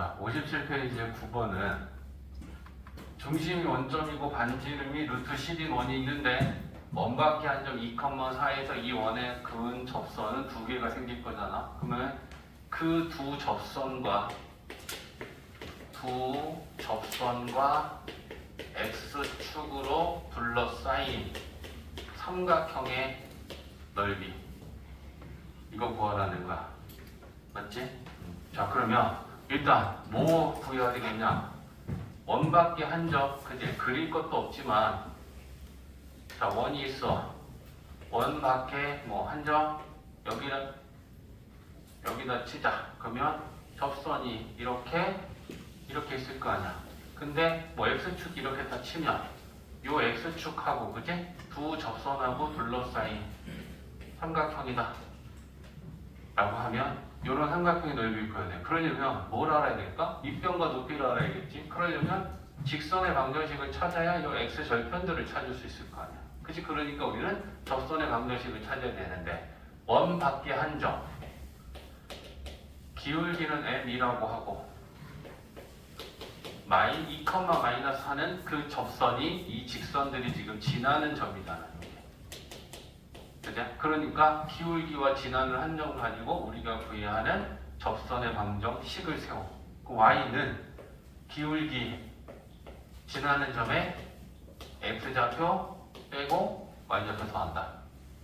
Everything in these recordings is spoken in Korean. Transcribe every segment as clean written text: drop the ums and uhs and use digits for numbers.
자, 57페이지의 9번은 중심이 원점이고 반지름이 루트 10인 원이 있는데 원바퀴 한 점 2,4에서 이 원에 그은 접선은 두 개가 생길 거잖아. 그러면 그 두 접선과 x축으로 둘러싸인 삼각형의 넓이, 이거 구하라는 거야. 맞지? 자, 그러면 일단 뭐 구해야 되겠냐? 원밖에 한 점, 그지? 그릴 것도 없지만, 자, 원이 있어. 원 밖에 뭐 한 점, 여기다 치자. 그러면 접선이 이렇게 있을 거 아니야. 근데 뭐 x축 이렇게 다 치면 요 x축하고, 그지? 두 접선하고 둘러싸인 삼각형이다 라고 하면 요런 삼각형의 넓이를 구해야 돼. 그러려면 뭘 알아야 될까? 밑변과 높이를 알아야겠지. 그러려면 직선의 방정식을 찾아야 요 x 절편들을 찾을 수 있을 거 아니야. 그치? 그러니까 우리는 접선의 방정식을 찾아야 되는데, 원 밖에 한 점, 기울기는 m이라고 하고 2,-4는 그 접선이 이 직선들이 지금 지나는 점이잖아. 그죠? 그러니까 기울기와 지나는 한 점 가지고 우리가 구해야 하는 접선의 방정식을 세워. 그 y는 기울기 지나는 점에 x좌표 빼고 y좌표 더한다.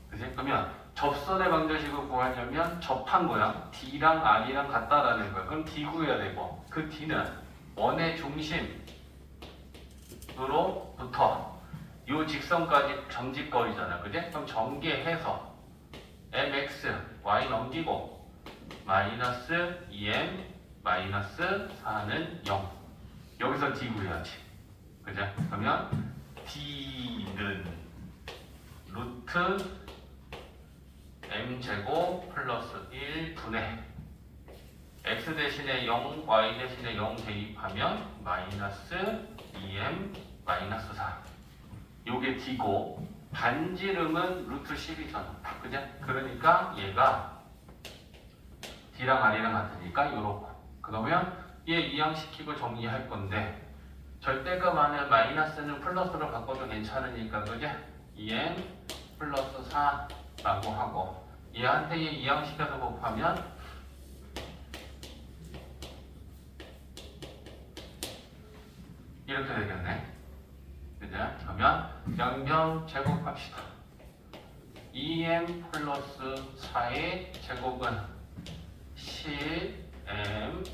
그지? 그러면 접선의 방정식을 구하려면 접한 거야. d랑 r이랑 같다라는 거야. 그럼 d 구해야 되고, 그 d는 원의 중심으로부터 요 직선까지 점직거리잖아. 그지? 그럼 전개해서 mx, y 넘기고 마이너스 2m 마이너스 4는 0. 여기서 d 구해야지. 그죠? 그러면 d는 루트 m제곱 플러스 1분의 x 대신에 0, y 대신에 0 대입하면 마이너스 2m 마이너스 4. 요게 d고, 반지름은 루트 10이잖아. 그죠? 그러니까 얘가 d랑 r이랑 같으니까 요렇고. 그러면 얘 이항시키고 정리할 건데, 절대값 안에 마이너스는 플러스로 바꿔도 괜찮으니까, 그죠? 2m 플러스 4라고 하고, 얘한테 얘 이항시켜서 곱하면 이렇게 되겠네. 그죠? 그러면 양변 제곱합시다. 2m 플러스 4의 제곱은 10m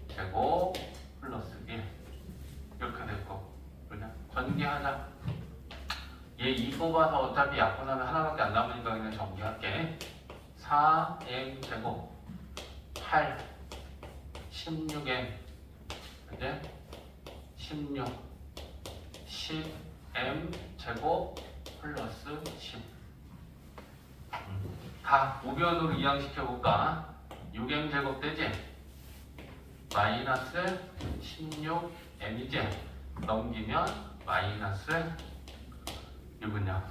제곱 플러스 1 이렇게 됐고, 그죠? 전개하자. 얘 2 뽑아서 어차피 약분하면 하나밖에 안 남으니까 그냥 전개할게. 4m 제곱 8 16m, 그죠? 16 10m 제곱 플러스 10. 다 우변으로 이항시켜볼까? 6m 제곱 되지? 마이너스 16m이지? 넘기면 마이너스 6은요?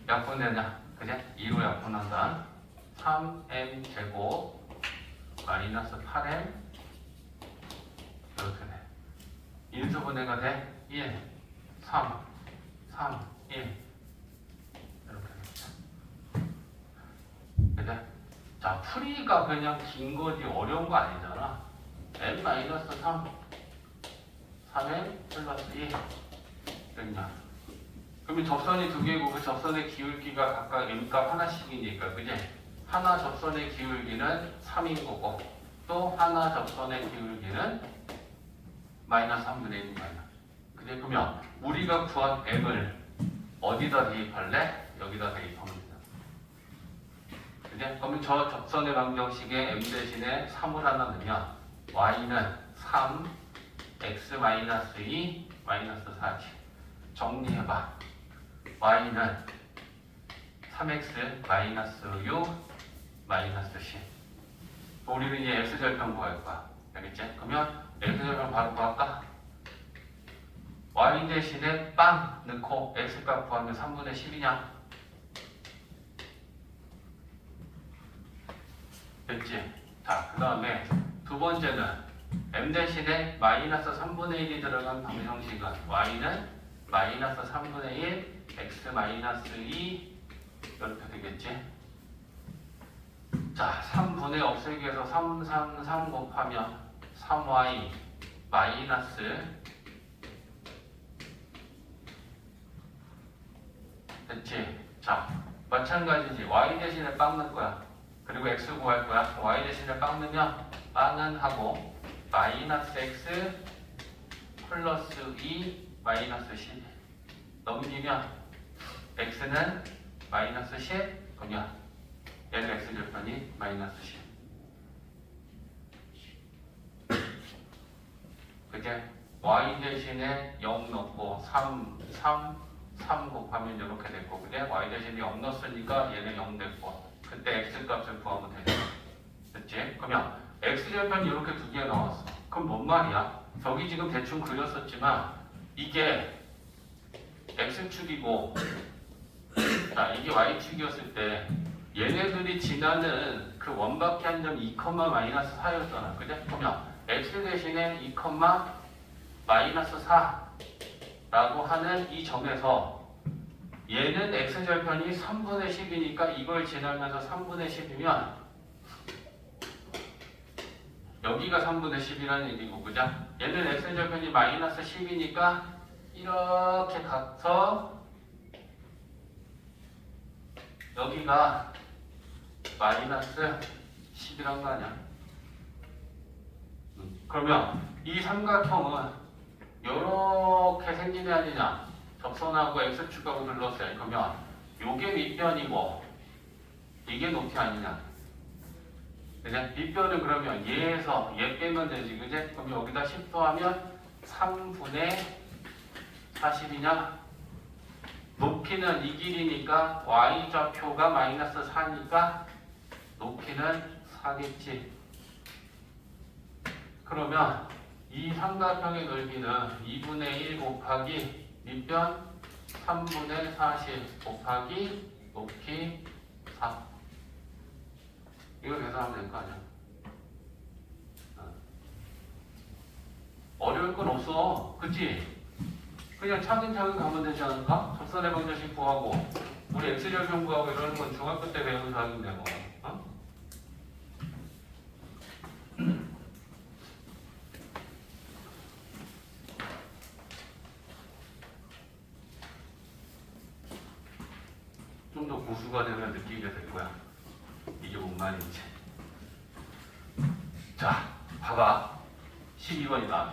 약분되냐? 그제? 2로 약분한다. 3m 제곱 마이너스 8m 이렇게 돼. 인수분해가 돼? 1, 3, 3, 1 이렇게 됩니다. 그죠? 자, 풀이가 그냥 긴 거지 어려운 거 아니잖아. n-3, 3n 플러스 1 됐냐? 그러면 접선이 두 개고 그 접선의 기울기가 각각 m값 하나씩이니까, 그지? 하나 접선의 기울기는 3인 거고, 또 하나 접선의 기울기는 마이너스 3분의 1인 거야. 그지? 그러면 우리가 구한 m을 어디다 대입할래? 여기다 대입하면 된다. 그지? 그러면 저 접선의 방정식에 m 대신에 3을 하나 넣으면 y는 3, x-2 마이너스 4지. 정리해봐. y는 3x 마이너스 6 마이너스 10. 우리는 이제 x절편 구할 거야. 알겠지? 그러면 x절편 바로 구할까? y 대신에 빵 넣고 x값 구하면 3분의 10이냐? 됐지? 자, 그 다음에 두 번째는 m 대신에 마이너스 3분의 1이 들어간 방정식은 y는 마이너스 3분의 1 x 마이너스 2 이렇게 되겠지. 자, 3분의 없애기 위해서 3 곱하면 3y 마이너스 됐지? 자, 마찬가지지. y 대신에 빵 넣을 거야. 그리고 x 구할 거야. y 대신에 빵 넣으면 빵은 하고 마이너스 x 플러스 2 마이너스 10 넘기면 x는 마이너스 10 그러면 얘는 x절편이 마이너스 10 그게 y 대신에 0 넣고 3 곱하면 이렇게 됐고 그게 y 대신에 0 넣었으니까 얘는 0 됐고 그때 x 값을 구하면 되죠. 됐지? 그러면 x절편이 이렇게 두 개 나왔어. 그럼 뭔 말이야? 저기 지금 대충 그렸었지만 이게 x축이고 자 이게 y축이었을 때 얘네들이 지나는 그 원바퀴 한 점 2, 마이너스 4였잖아. 그죠? 그러면 x 대신에 2, 마이너스 4라고 하는 이 점에서 얘는 x절편이 3분의 10이니까 이걸 지나면서 3분의 10이면 여기가 3분의 10이라는 얘기고 그죠? 얘는 x절편이 마이너스 10이니까 이렇게 가서 여기가 마이너스 10이란 거 아니야? 그러면 이 삼각형은 이렇게 생긴 애 아니냐? 접선하고 x축하고 둘러싸요. 그러면 요게 밑변이고 이게 높이 아니냐? 그냥 밑변은 그러면 얘에서 얘 빼면 되지, 그지? 그럼 여기다 10 더하면 3분의 40이냐? 높이는 이 길이니까 y좌표가 마이너스 4니까 높이는 4겠지. 그러면 이 삼각형의 넓이는 2분의 1 곱하기 밑변 3분의 40 곱하기 높이 4. 이거 계산하면 될 거 아니야? 어려울 건 없어. 그치? 그냥 차근차근 가면 되지 않을까? 접선의 방정식 구하고 우리 x절편 구하고 이러는 건 중학교 때 배우는 사항인데 뭐. 어? 좀 더 고수가 되면 느끼게 될 거야. 이게 뭔 말인지. 자, 봐봐. 12번이다.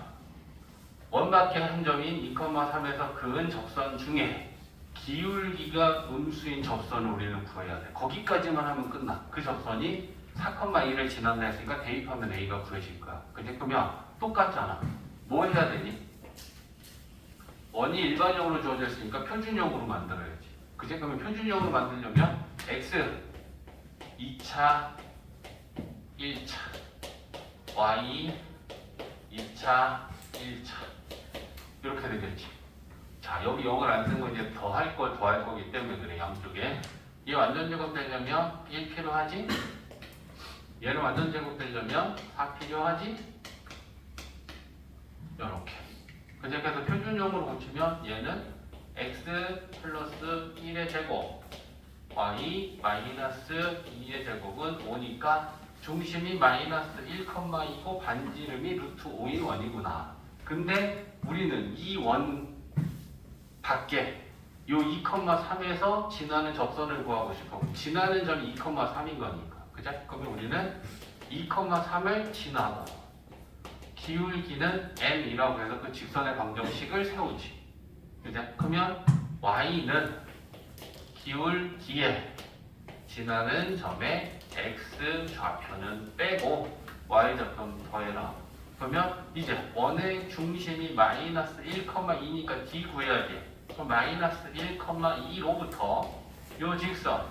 원바퀴 한 점인 2,3에서 그은 접선 중에 기울기가 음수인 접선을 우리는 구해야 돼. 거기까지만 하면 끝나. 그 접선이 4,2를 지난다 했으니까 대입하면 A가 구해질 거야. 근데 그러면 똑같잖아. 뭐 해야 되니? 원이 일반형으로 주어져 있으니까 표준형으로 만들어야지. 그제? 그러면 표준형으로 만들려면 X 2차, 1차, Y 2차, 1차 이렇게 되겠지. 자, 여기 0을 안 쓴 건 이제 더 할 거기 때문에 그래. 양쪽에 얘 완전 제곱되려면 1 필요하지? 얘는 완전 제곱되려면 4 필요하지? 요렇게. 그래서 표준형으로 고치면 얘는 x 플러스 1의 제곱 y 마이너스 2의 제곱은 5니까 중심이 마이너스 1,2고 반지름이 루트 5인 원이구나. 근데 우리는 이 원 밖에 요 2,3에서 지나는 접선을 구하고 싶어. 지나는 점이 2,3인 거니까. 그죠? 그러면 우리는 2,3을 지나고 기울기는 m이라고 해서 그 직선의 방정식을 세우지. 그죠? 그러면 y는 기울기에 지나는 점에 x 좌표는 빼고 y 좌표는 더해라. 그러면 이제 원의 중심이 마이너스 1,2니까 d 구해야지. 그럼 마이너스 1,2로부터 요 직선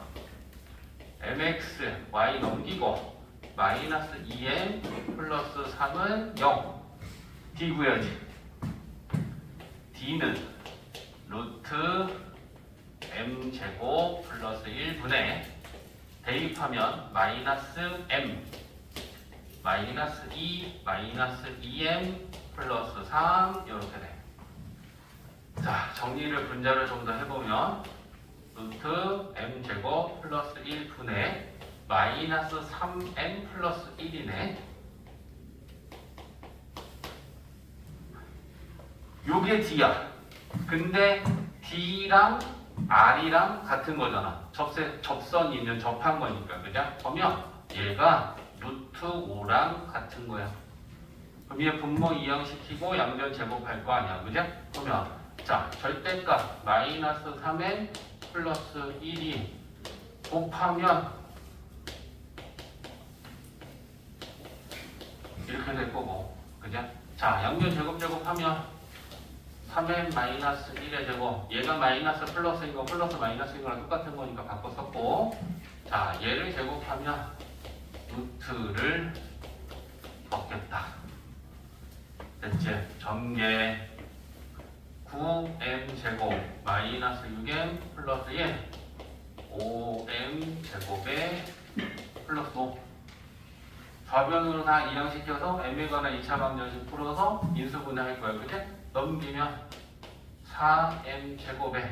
mx y 넘기고 마이너스 2m 플러스 3은 0 d 구해야지. d는 루트 m제곱 플러스 1분의 대입하면 마이너스 m 마이너스 2, 마이너스 2m 플러스 3 이렇게 돼. 자, 정리를 분자를 좀 더 해보면 루트 m제곱 플러스 1분의 마이너스 3m 플러스 1이네. 요게 D야. 근데 D랑 R이랑 같은 거잖아. 접선이 있는 접한 거니까. 그죠? 그러면 얘가 루트 5랑 같은 거야. 그럼 얘 분모 이항시키고 양변 제곱할 거 아니야. 그죠? 그러면 자, 절대값 마이너스 3n 플러스 1이 곱하면 이렇게 될 거고. 그죠? 자, 양변 제곱하면 3n 마이너스 1의 제곱, 얘가 마이너스 플러스인 거 플러스 마이너스인 거랑 똑같은 거니까 바꿔 썼고, 자, 얘를 제곱하면 루트를 넣겠다. 됐지? 전개 9m 제곱 마이너스 6m 플러스 1 5m 제곱에 플러스 5 좌변으로 다 이항시켜서 m에 관한 2차 방정식 풀어서 인수분해할 거야. 그치? 넘기면 4m 제곱에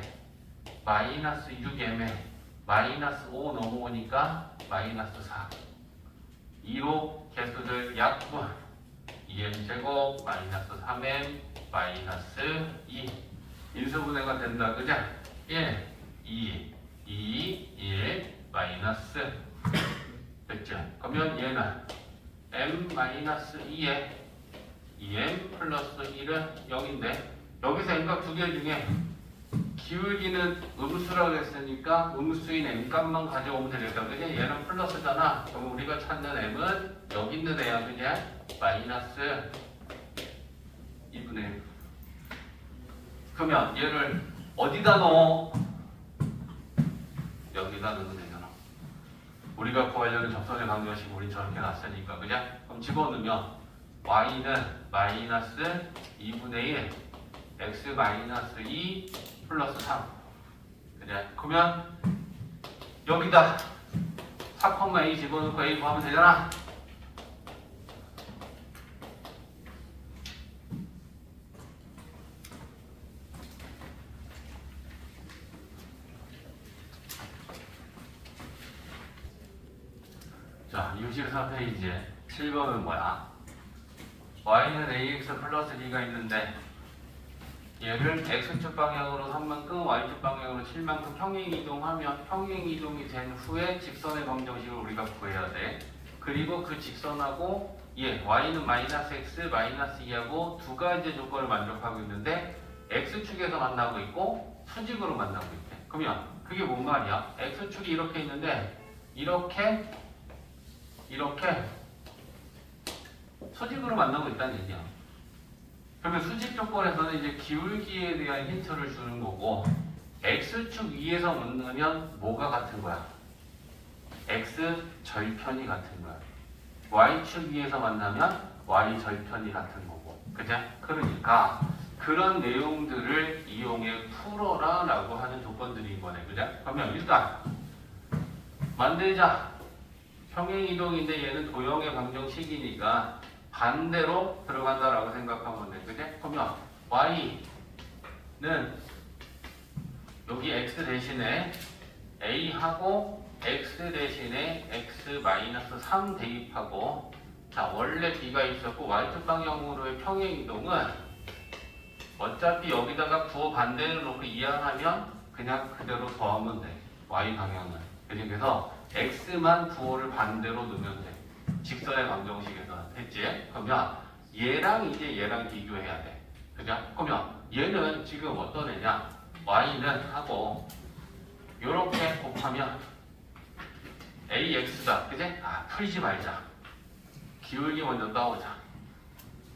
마이너스 6m에 마이너스 5 넘어오니까 마이너스 4 2로 개수들 약분 2m 제곱 마이너스 3m 마이너스 2 인수분해가 된다. 그죠? 1, 2, 1 마이너스 됐죠? 그러면 얘는 m-2에 2m 플러스 1은 0인데 여기서 m값 두 개 중에 기울기는 음수라고 했으니까 음수인 m값만 가져오면 되겠다. 그지? 얘는 플러스잖아. 그럼 우리가 찾는 m은 여기 있는 애야. 그냥 마이너스 2분의 1. 그러면 얘를 어디다 넣어? 여기다 넣으면 되잖아. 우리가 구하려는 접선의 방정식 우리 저렇게 놨으니까. 그냥? 그럼 집어넣으면 y는 마이너스 2분의 1 x 마이너스 2 플러스 3. 그래. 그러면 여기다 4,a 집어넣고 a 구하면 되잖아. 자, 64페이지에 7번은 뭐야? y는 ax 플러스 b가 있는데 얘를 x축 방향으로 3만큼 y축 방향으로 7만큼 평행이동하면 평행이동이 된 후에 직선의 방정식을 우리가 구해야 돼. 그리고 그 직선하고 얘 y는 마이너스 x 마이너스 2하고 두 가지 조건을 만족하고 있는데 x축에서 만나고 있고 수직으로 만나고 있대. 그러면 그게 뭔 말이야? x축이 이렇게 있는데 이렇게 수직으로 만나고 있다는 얘기야. 그러면 수직 조건에서는 이제 기울기에 대한 힌트를 주는 거고 x축 위에서 만나면 뭐가 같은 거야? x 절편이 같은 거야. y축 위에서 만나면 y 절편이 같은 거고. 그죠? 그러니까 그런 내용들을 이용해 풀어라 라고 하는 조건들인 거네. 그죠? 그러면 일단 만들자. 평행이동인데 얘는 도형의 방정식이니까 반대로 들어간다라고 생각하면 돼. 그지? 그러면 y는 여기 x 대신에 a하고 x 대신에 x-3 대입하고 자 원래 b가 있었고 y축 방향으로의 평행이동은 어차피 여기다가 부호 반대를 놓고 이항하면 그냥 그대로 더하면 돼. y 방향은. 그래서 x만 부호를 반대로 넣으면 돼. 직선의 방정식에서 했지? 그러면 얘랑 이제 얘랑 비교해야 돼. 그죠? 그러면 얘는 지금 어떤 애냐? y는 하고 요렇게 곱하면 ax다. 그지? 풀지 말자. 기울기 먼저 따오자.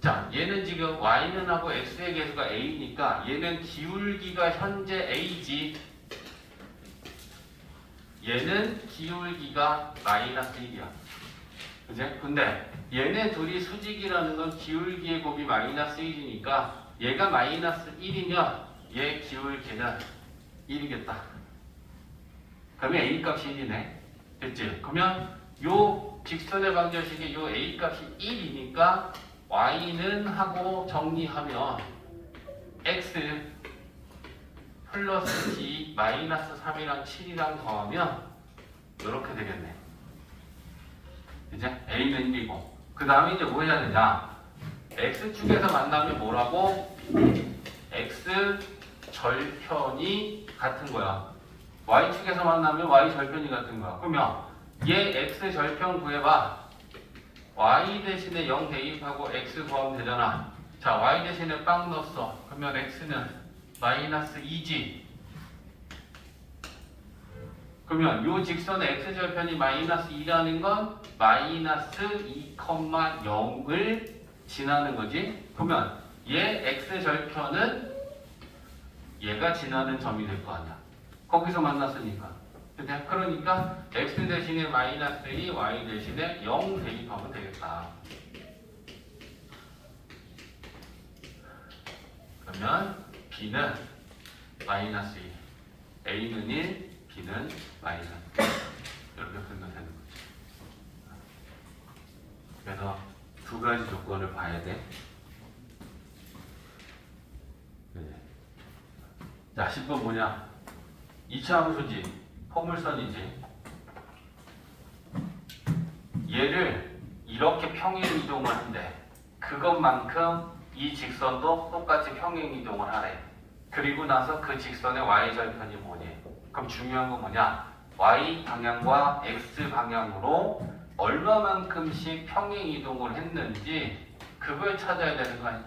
자, 얘는 지금 y는 하고 x의 개수가 a니까 얘는 기울기가 현재 a지. 얘는 기울기가 마이너스 1이야. 그지? 근데 얘네 둘이 수직이라는 건 기울기의 곱이 마이너스 1이니까 얘가 마이너스 1이면 얘 기울기는 1이겠다. 그러면 A 값이 1이네. 됐지? 그러면 요 직선의 방정식이 요 a 값이 1이니까 y는 하고 정리하면 x 플러스 b 마이너스 3이랑 7이랑 더하면 이렇게 되겠네. 이제 a는 1이고 그 다음에 이제 뭐 해야 되냐, x축에서 만나면 뭐라고? x 절편이 같은 거야. y축에서 만나면 y 절편이 같은 거야. 그러면 얘 x 절편 구해봐. y 대신에 0 대입하고 x 구하면 되잖아. 자, y 대신에 빵 넣었어. 그러면 x는 마이너스 2지. 그러면 요 직선의 x절편이 마이너스 2라는 건 마이너스 2,0을 지나는 거지. 그러면 얘 x절편은 얘가 지나는 점이 될 거 아니야. 거기서 만났으니까. 그러니까 x 대신에 마이너스 2, y 대신에 0 대입하면 되겠다. 그러면 b는 마이너스 2, a는 1, b는 마이너스 2. 이렇게 풀면 되는 거죠. 그래서 두 가지 조건을 봐야 돼. 네. 자, 10번 뭐냐? 2차 함수지, 포물선이지. 얘를 이렇게 평행 이동을 한대. 그것만큼 이 직선도 똑같이 평행 이동을 하래. 그리고 나서 그 직선의 y절편이 뭐니? 그럼 중요한 건 뭐냐? y 방향과 x 방향으로 얼마만큼씩 평행 이동을 했는지 그걸 찾아야 되는 거 아니야?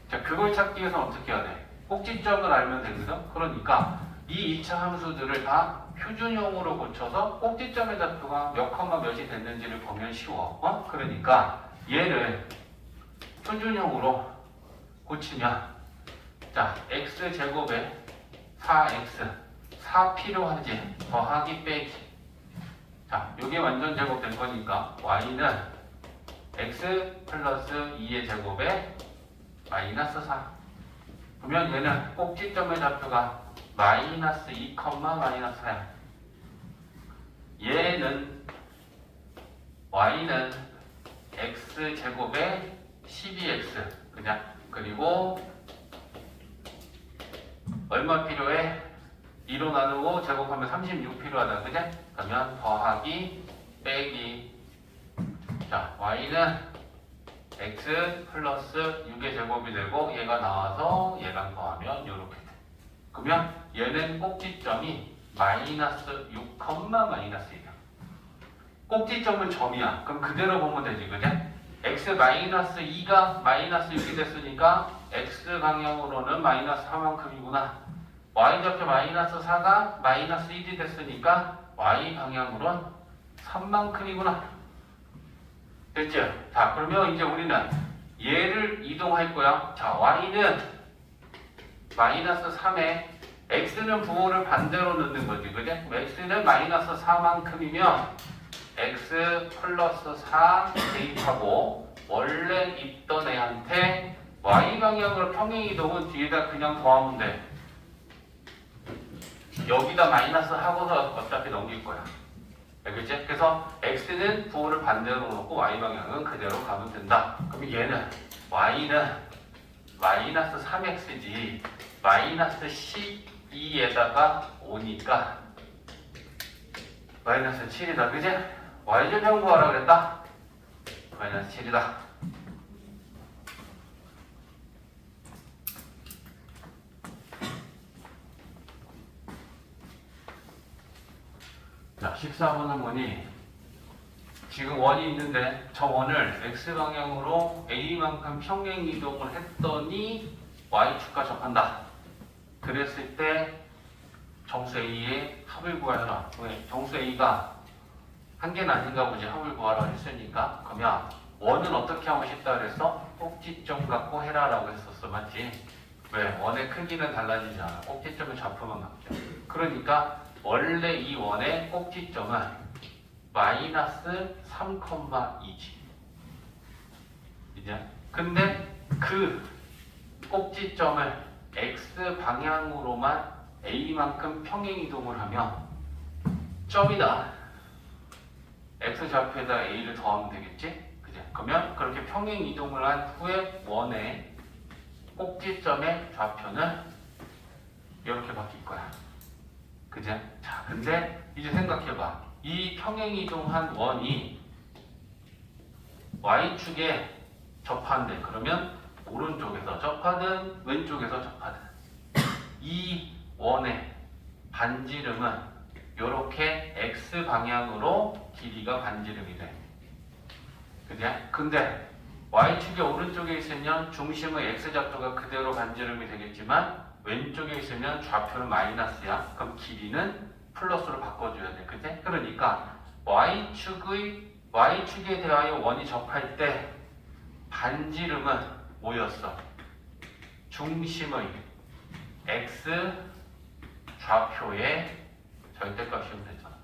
자, 그걸 찾기 위해서는 어떻게 해야 돼? 꼭지점을 알면 되거든? 그러니까 이 2차 함수들을 다 표준형으로 고쳐서 꼭지점의 좌표가 몇 컴마 몇이 됐는지를 보면 쉬워. 그러니까 얘를 표준형으로 고치면, 자, x제곱에 4x 4 필요하지. 더하기 빼기. 자, 요게 완전 제곱된 거니까 y는 x 플러스 2의 제곱에 마이너스 4. 그러면 얘는 꼭지점의 좌표가 마이너스 2, 마이너스 4야. 얘는 y는 x제곱에 12x 그냥. 그리고 얼마 필요해? 2로 나누고 제곱하면 36 필요하다. 그냥? 그러면 더하기 빼기. 자, y는 x 플러스 6의 제곱이 되고 얘가 나와서 얘랑 더하면 이렇게 돼. 그러면 얘는 꼭지점이 마이너스 6, 마이너스 1이야. 꼭지점은 점이야. 그럼 그대로 보면 되지, 그냥? x 마이너스 2가 마이너스 6이 됐으니까 x 방향으로는 마이너스 4만큼이구나. y좌표 마이너스 4가 마이너스 1이 됐으니까 y 방향으로는 3만큼이구나. 됐지? 자, 그러면 이제 우리는 얘를 이동할 거야. 자, y는 마이너스 3에 x는 부호를 반대로 넣는 거지, 그지? x는 마이너스 4만큼이면 x 플러스 4 대입하고 원래 있던 애한테 y 방향으로 평행 이동은 뒤에다 그냥 더하면 돼. 여기다 마이너스 하고서 어차피 넘길 거야. 알겠지? 그래서 x는 부호를 반대로 놓고 y 방향은 그대로 가면 된다. 그럼 얘는 y는 마이너스 3x지 마이너스 12에다가 5니까 마이너스 7이다. 그지? y절편 구하라 그랬다? 마이너스 7이다. 자, 14번은 뭐니? 지금 원이 있는데 저 원을 x방향으로 a만큼 평행 이동을 했더니 y축과 접한다. 그랬을 때 정수 a의 합을 구하여라. 왜? 정수 a가 한 개는 아닌가 보지. 합을 구하라 했으니까. 그러면 원은 어떻게 하고 싶다 그랬어? 꼭지점 갖고 해라 라고 했었어. 맞지? 왜? 원의 크기는 달라지지 않아. 꼭지점의 좌표만 바뀌어. 그러니까 원래 이 원의 꼭지점은 마이너스 3,2지. 이제 근데 그 꼭지점을 x 방향으로만 a만큼 평행 이동을 하면 점이다. x좌표에다 a를 더하면 되겠지? 그지? 그러면 그렇게 평행 이동을 한 후에 원의 꼭지점의 좌표는 이렇게 바뀔 거야. 그지? 자, 근데 이제 생각해봐. 이 평행 이동한 원이 y축에 접한대. 그러면 오른쪽에서 접하든 왼쪽에서 접하든 이 원의 반지름은 이렇게 x 방향으로 길이가 반지름이 돼. 그지? 근데 y축의 오른쪽에 있으면 중심의 x좌표가 그대로 반지름이 되겠지만 왼쪽에 있으면 좌표는 마이너스야. 그럼 길이는 플러스로 바꿔줘야 돼. 그지? 그러니까 y축에 대하여 원이 접할 때 반지름은 뭐였어? 중심의 x 좌표의 절대값이면 되잖아.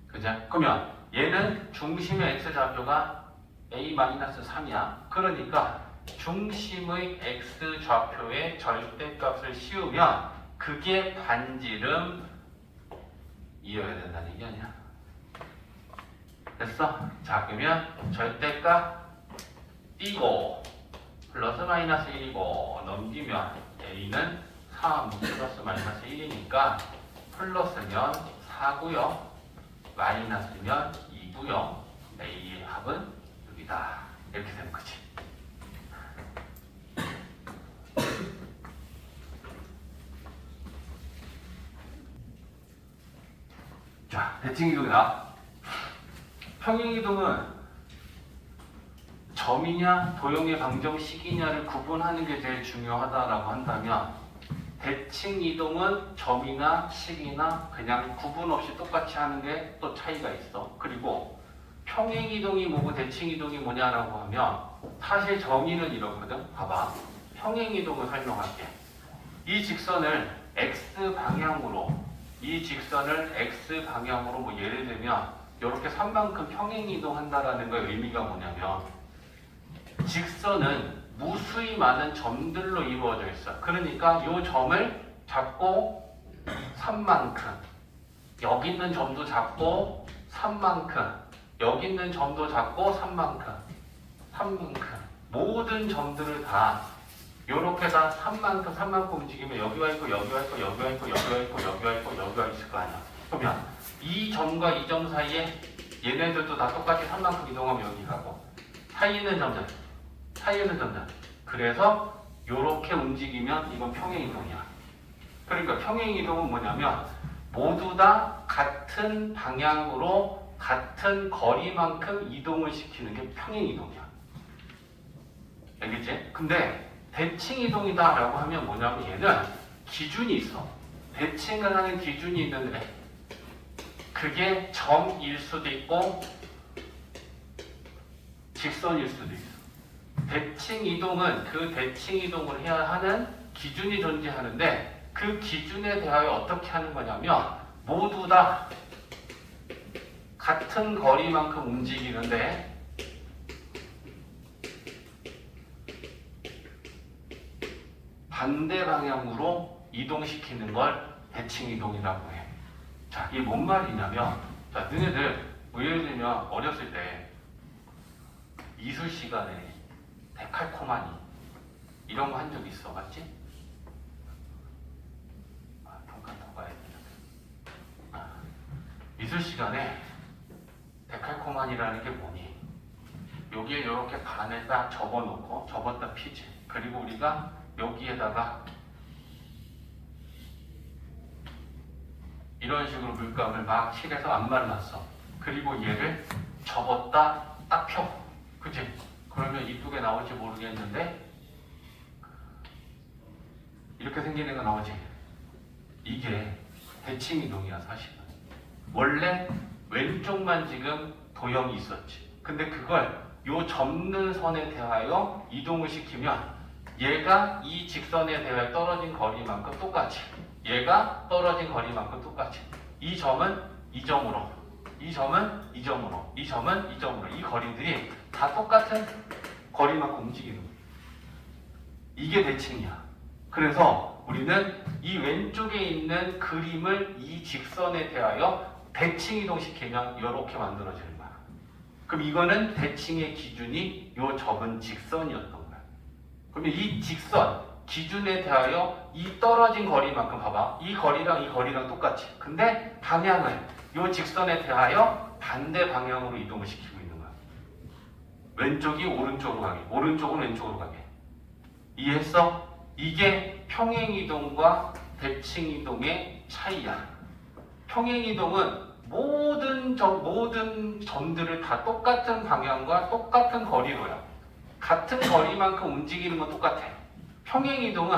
그죠? 그러면 얘는 중심의 x 좌표가 a-3이야. 그러니까 중심의 x 좌표의 절대값을 씌우면 그게 반지름 이어야 된다는 얘기 아니야? 됐어? 자, 그러면 절대값 띄고 플러스 마이너스 1이고 넘기면 a는 3 플러스 마이너스 1이니까 플러스면 4고요 마이너스면 2고요 a의 합은 6이다. 이렇게 되는 거지. 자, 대칭이동이다. 평행이동은 점이냐 도형의 방정식이냐를 구분하는 게 제일 중요하다라고 한다면 대칭이동은 점이나 식이나 그냥 구분 없이 똑같이 하는 게 또 차이가 있어. 그리고 평행이동이 뭐고 대칭이동이 뭐냐라고 하면 사실 정의는 이렇거든. 봐봐. 평행이동을 설명할게. 이 직선을 x 방향으로 뭐 예를 들면 이렇게 산만큼 평행이동 한다라는 거의 의미가 뭐냐면 직선은 무수히 많은 점들로 이루어져 있어. 그러니까 이 점을 잡고 산만큼 여기 있는 점도 잡고 산만큼 여기 있는 점도 잡고 산만큼 모든 점들을 다 요렇게 다 산만큼 움직이면 여기와 있고 여기와 있고 여기와 있고 여기와 있고 여기와 있고 여기와 있을 거 아니야. 그러면 이 점과 이 점 사이에 얘네들도 다 똑같이 산만큼 이동하면 여기 가고 사이에 있는 점들 그래서 요렇게 움직이면 이건 평행이동이야. 그러니까 평행이동은 뭐냐면 모두 다 같은 방향으로 같은 거리만큼 이동을 시키는 게 평행이동이야. 알겠지? 근데 대칭이동이다 라고 하면 뭐냐면 얘는 기준이 있어. 대칭을 하는 기준이 있는데 그게 점일 수도 있고 직선일 수도 있어. 대칭이동은 그 대칭이동을 해야 하는 기준이 존재하는데 그 기준에 대하여 어떻게 하는 거냐면 모두 다 같은 거리만큼 움직이는데 반대 방향으로 이동시키는 걸 대칭이동이라고 해. 자, 이게 뭔 말이냐면 자, 너네들 예를 들면 어렸을 때 미술 시간에 데칼코마니 이런 거 한 적 있어, 맞지? 평가도 가야 되는데. 미술 시간에 데칼코마니라는 게 뭐니? 여기에 이렇게 반을 딱 접어놓고 접었다 피지. 그리고 우리가 여기에다가 이런 식으로 물감을 막 칠해서 안 말랐어. 그리고 얘를 접었다 딱 펴. 그치? 그러면 이쁘게 나올지 모르겠는데 이렇게 생긴 애가 나오지. 이게 대칭이동이야 사실은. 원래 왼쪽만 지금 도형이 있었지. 근데 그걸 요 접는 선에 대하여 이동을 시키면 얘가 이 직선에 대하여 떨어진 거리만큼 똑같이 얘가 떨어진 거리만큼 똑같이 이 점은 이 점으로 이 점은 이 점으로 이 점은 이 점으로 이 거리들이 다 똑같은 거리만큼 움직이는 거예요. 이게 대칭이야. 그래서 우리는 이 왼쪽에 있는 그림을 이 직선에 대하여 대칭 이동시키면 이렇게 만들어지는 거야. 그럼 이거는 대칭의 기준이 요 접은 직선이었던 거야. 그러면 이 직선 기준에 대하여 이 떨어진 거리만큼 봐봐. 이 거리랑 똑같이. 근데 방향을 요 직선에 대하여 반대 방향으로 이동을 시키고 있는 거야. 왼쪽이 오른쪽으로 가게, 오른쪽은 왼쪽으로 가게. 이해했어? 이게 평행이동과 대칭이동의 차이야. 평행이동은 모든 점들을 다 똑같은 방향과 똑같은 거리로야. 같은 거리만큼 움직이는 건 똑같아. 평행이동은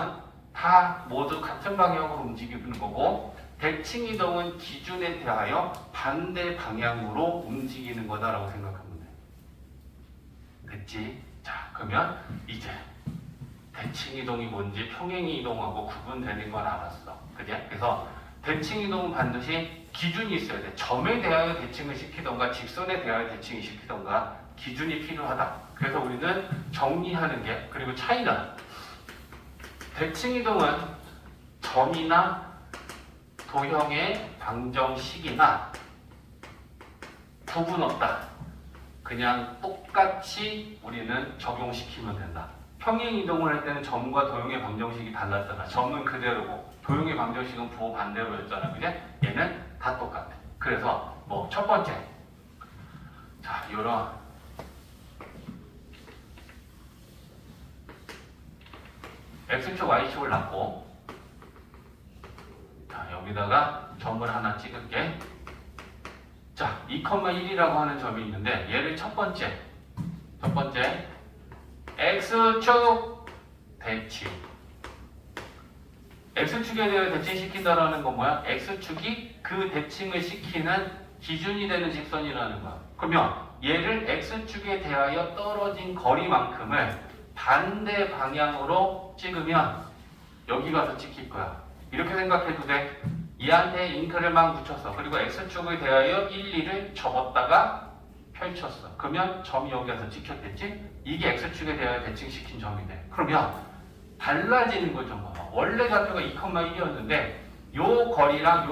다 모두 같은 방향으로 움직이는 거고, 대칭이동은 기준에 대하여 반대 방향으로 움직이는 거다라고 생각하면 돼. 됐지? 자, 그러면 이제 대칭이동이 뭔지 평행이동하고 구분되는 걸 알았어. 그지? 그래서 대칭이동은 반드시 기준이 있어야 돼. 점에 대하여 대칭을 시키던가 직선에 대하여 대칭을 시키던가 기준이 필요하다. 그래서 우리는 정리하는 게, 그리고 차이는 대칭이동은 점이나 도형의 방정식이나 구분 없다. 그냥 똑같이 우리는 적용시키면 된다. 평행이동을 할 때는 점과 도형의 방정식이 달랐잖아. 점은 그대로고 도형의 방정식은 부호 반대로였잖아. 그제? 얘는 다 똑같아. 그래서 뭐 첫 번째, 자, 요런 X축, Y축을 놨고, 자, 여기다가 점을 하나 찍을게. 자, 2,1이라고 하는 점이 있는데, 얘를 첫 번째 X축 대칭. X축에 대해 대칭시킨다라는 건 뭐야? X축이 그 대칭을 시키는 기준이 되는 직선이라는 거야. 그러면 얘를 X축에 대하여 떨어진 거리만큼을 반대 방향으로 찍으면 여기 가서 찍힐 거야. 이렇게 생각해도 돼. 얘한테 잉크를 막 묻혔어. 그리고 X축에 대하여 1, 2를 접었다가 펼쳤어. 그러면 점이 여기 가서 찍혔겠지? 이게 X축에 대하여 대칭시킨 점이 돼. 그러면 달라지는 걸 좀 봐봐. 원래 좌표가 2,1이었는데 요 거리랑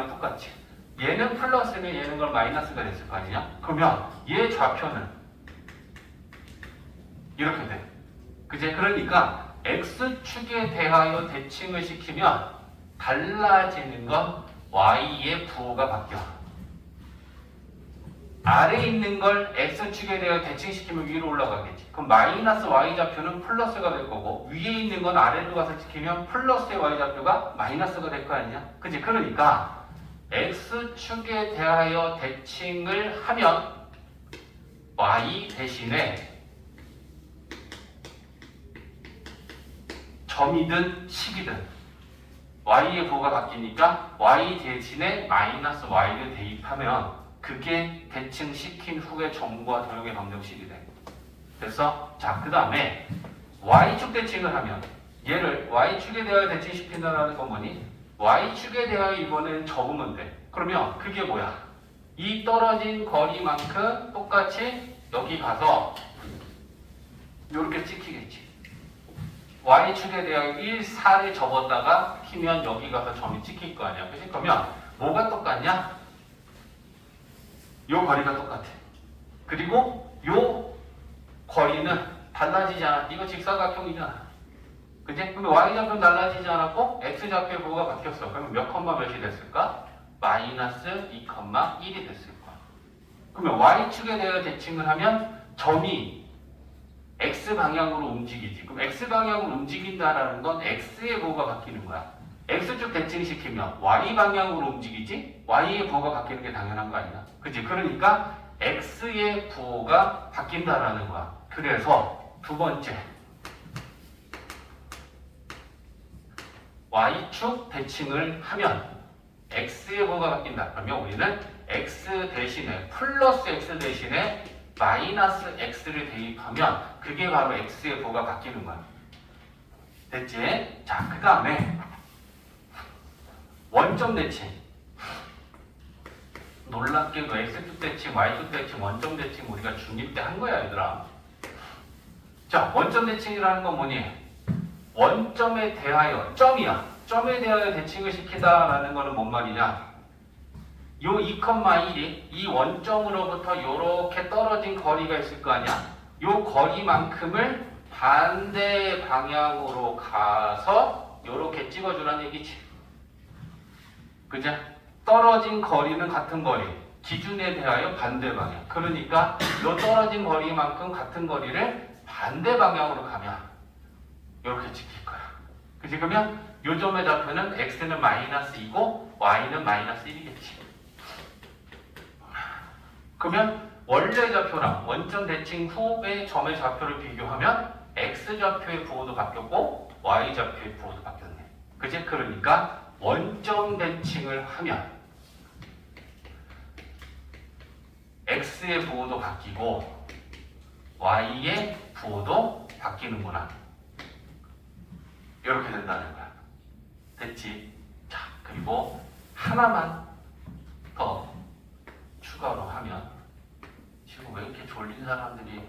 똑같이. 얘는 플러스면 얘는 걸 마이너스가 됐을 거 아니냐? 그러면 얘 좌표는 이렇게 돼. 그제? 그러니까 X축에 대하여 대칭을 시키면 달라지는 건 Y의 부호가 바뀌어. 아래에 있는 걸 X축에 대하여 대칭시키면 위로 올라가겠지. 그럼 마이너스 Y좌표는 플러스가 될 거고, 위에 있는 건 아래로 가서 시키면 플러스의 Y좌표가 마이너스가 될 거 아니냐? 그치? 그러니까 X축에 대하여 대칭을 하면 Y 대신에 점이든 식이든 Y의 부호가 바뀌니까 Y 대신에 마이너스 Y를 대입하면 그게 대칭시킨 후에 점과 도형의 방정식이 돼. 됐어? 자, 그 다음에 Y축 대칭을 하면 얘를 Y축에 대하여 대칭시킨다는 건 뭐니? Y축에 대하여 이번엔 접으면 돼. 그러면 그게 뭐야? 이 떨어진 거리만큼 똑같이 여기 가서 이렇게 찍히겠지. Y축에 대하여 1, 4를 접었다가 피면 여기 가서 점이 찍힐 거 아니야. 그치? 그러면 뭐가 똑같냐? 요 거리가 똑같아. 그리고 요 거리는 달라지지 않아. 이거 직사각형이잖아. 그치? 그럼 Y좌표는 달라지지 않았고 X좌표의 부호가 바뀌었어. 그러면 몇 컴마 몇이 됐을까? 마이너스 2,1이 됐을 거야. 그러면 Y축에 대하여 대칭을 하면 점이 X방향으로 움직이지. 그럼 X방향으로 움직인다라는 건 X의 부호가 바뀌는 거야. X축 대칭시키면 Y방향으로 움직이지? Y의 부호가 바뀌는 게 당연한 거 아니야? 그치? 그러니까 X의 부호가 바뀐다라는 거야. 그래서 두 번째, Y축 대칭을 하면 X의 부호가 바뀐다. 그러면 우리는 X 대신에 플러스 X 대신에 마이너스 X를 대입하면 그게 바로 X의 부호가 바뀌는 거야. 됐지? 자, 그 다음에 원점 대칭. 놀랍게도 X축 대칭, Y축 대칭, 원점 대칭 우리가 중2 때 한 거야, 얘들아. 자, 원점 대칭이라는 건 뭐니? 원점에 대하여, 점이야. 점에 대하여 대칭을 시키다라는 거는 뭔 말이냐? 요 2,1이 이 원점으로부터 요렇게 떨어진 거리가 있을 거 아니야? 요 거리만큼을 반대 방향으로 가서 요렇게 찍어주라는 얘기지. 그죠? 떨어진 거리는 같은 거리. 기준에 대하여 반대 방향. 그러니까 요 떨어진 거리만큼 같은 거리를 반대 방향으로 가면 요렇게 찍힐 거야. 그치? 그러면 요 점의 좌표는 x는 -2고 y는 -1이겠지. 그러면 원래 좌표랑 원점 대칭 후의 점의 좌표를 비교하면 x좌표의 부호도 바뀌었고 y좌표의 부호도 바뀌었네. 그치? 그러니까 원점 대칭을 하면 x의 부호도 바뀌고 y의 부호도 바뀌는구나. 이렇게 된다는 거야. 됐지? 자, 그리고 하나만 더 추가로 하면 지금 왜 이렇게 졸린 사람들이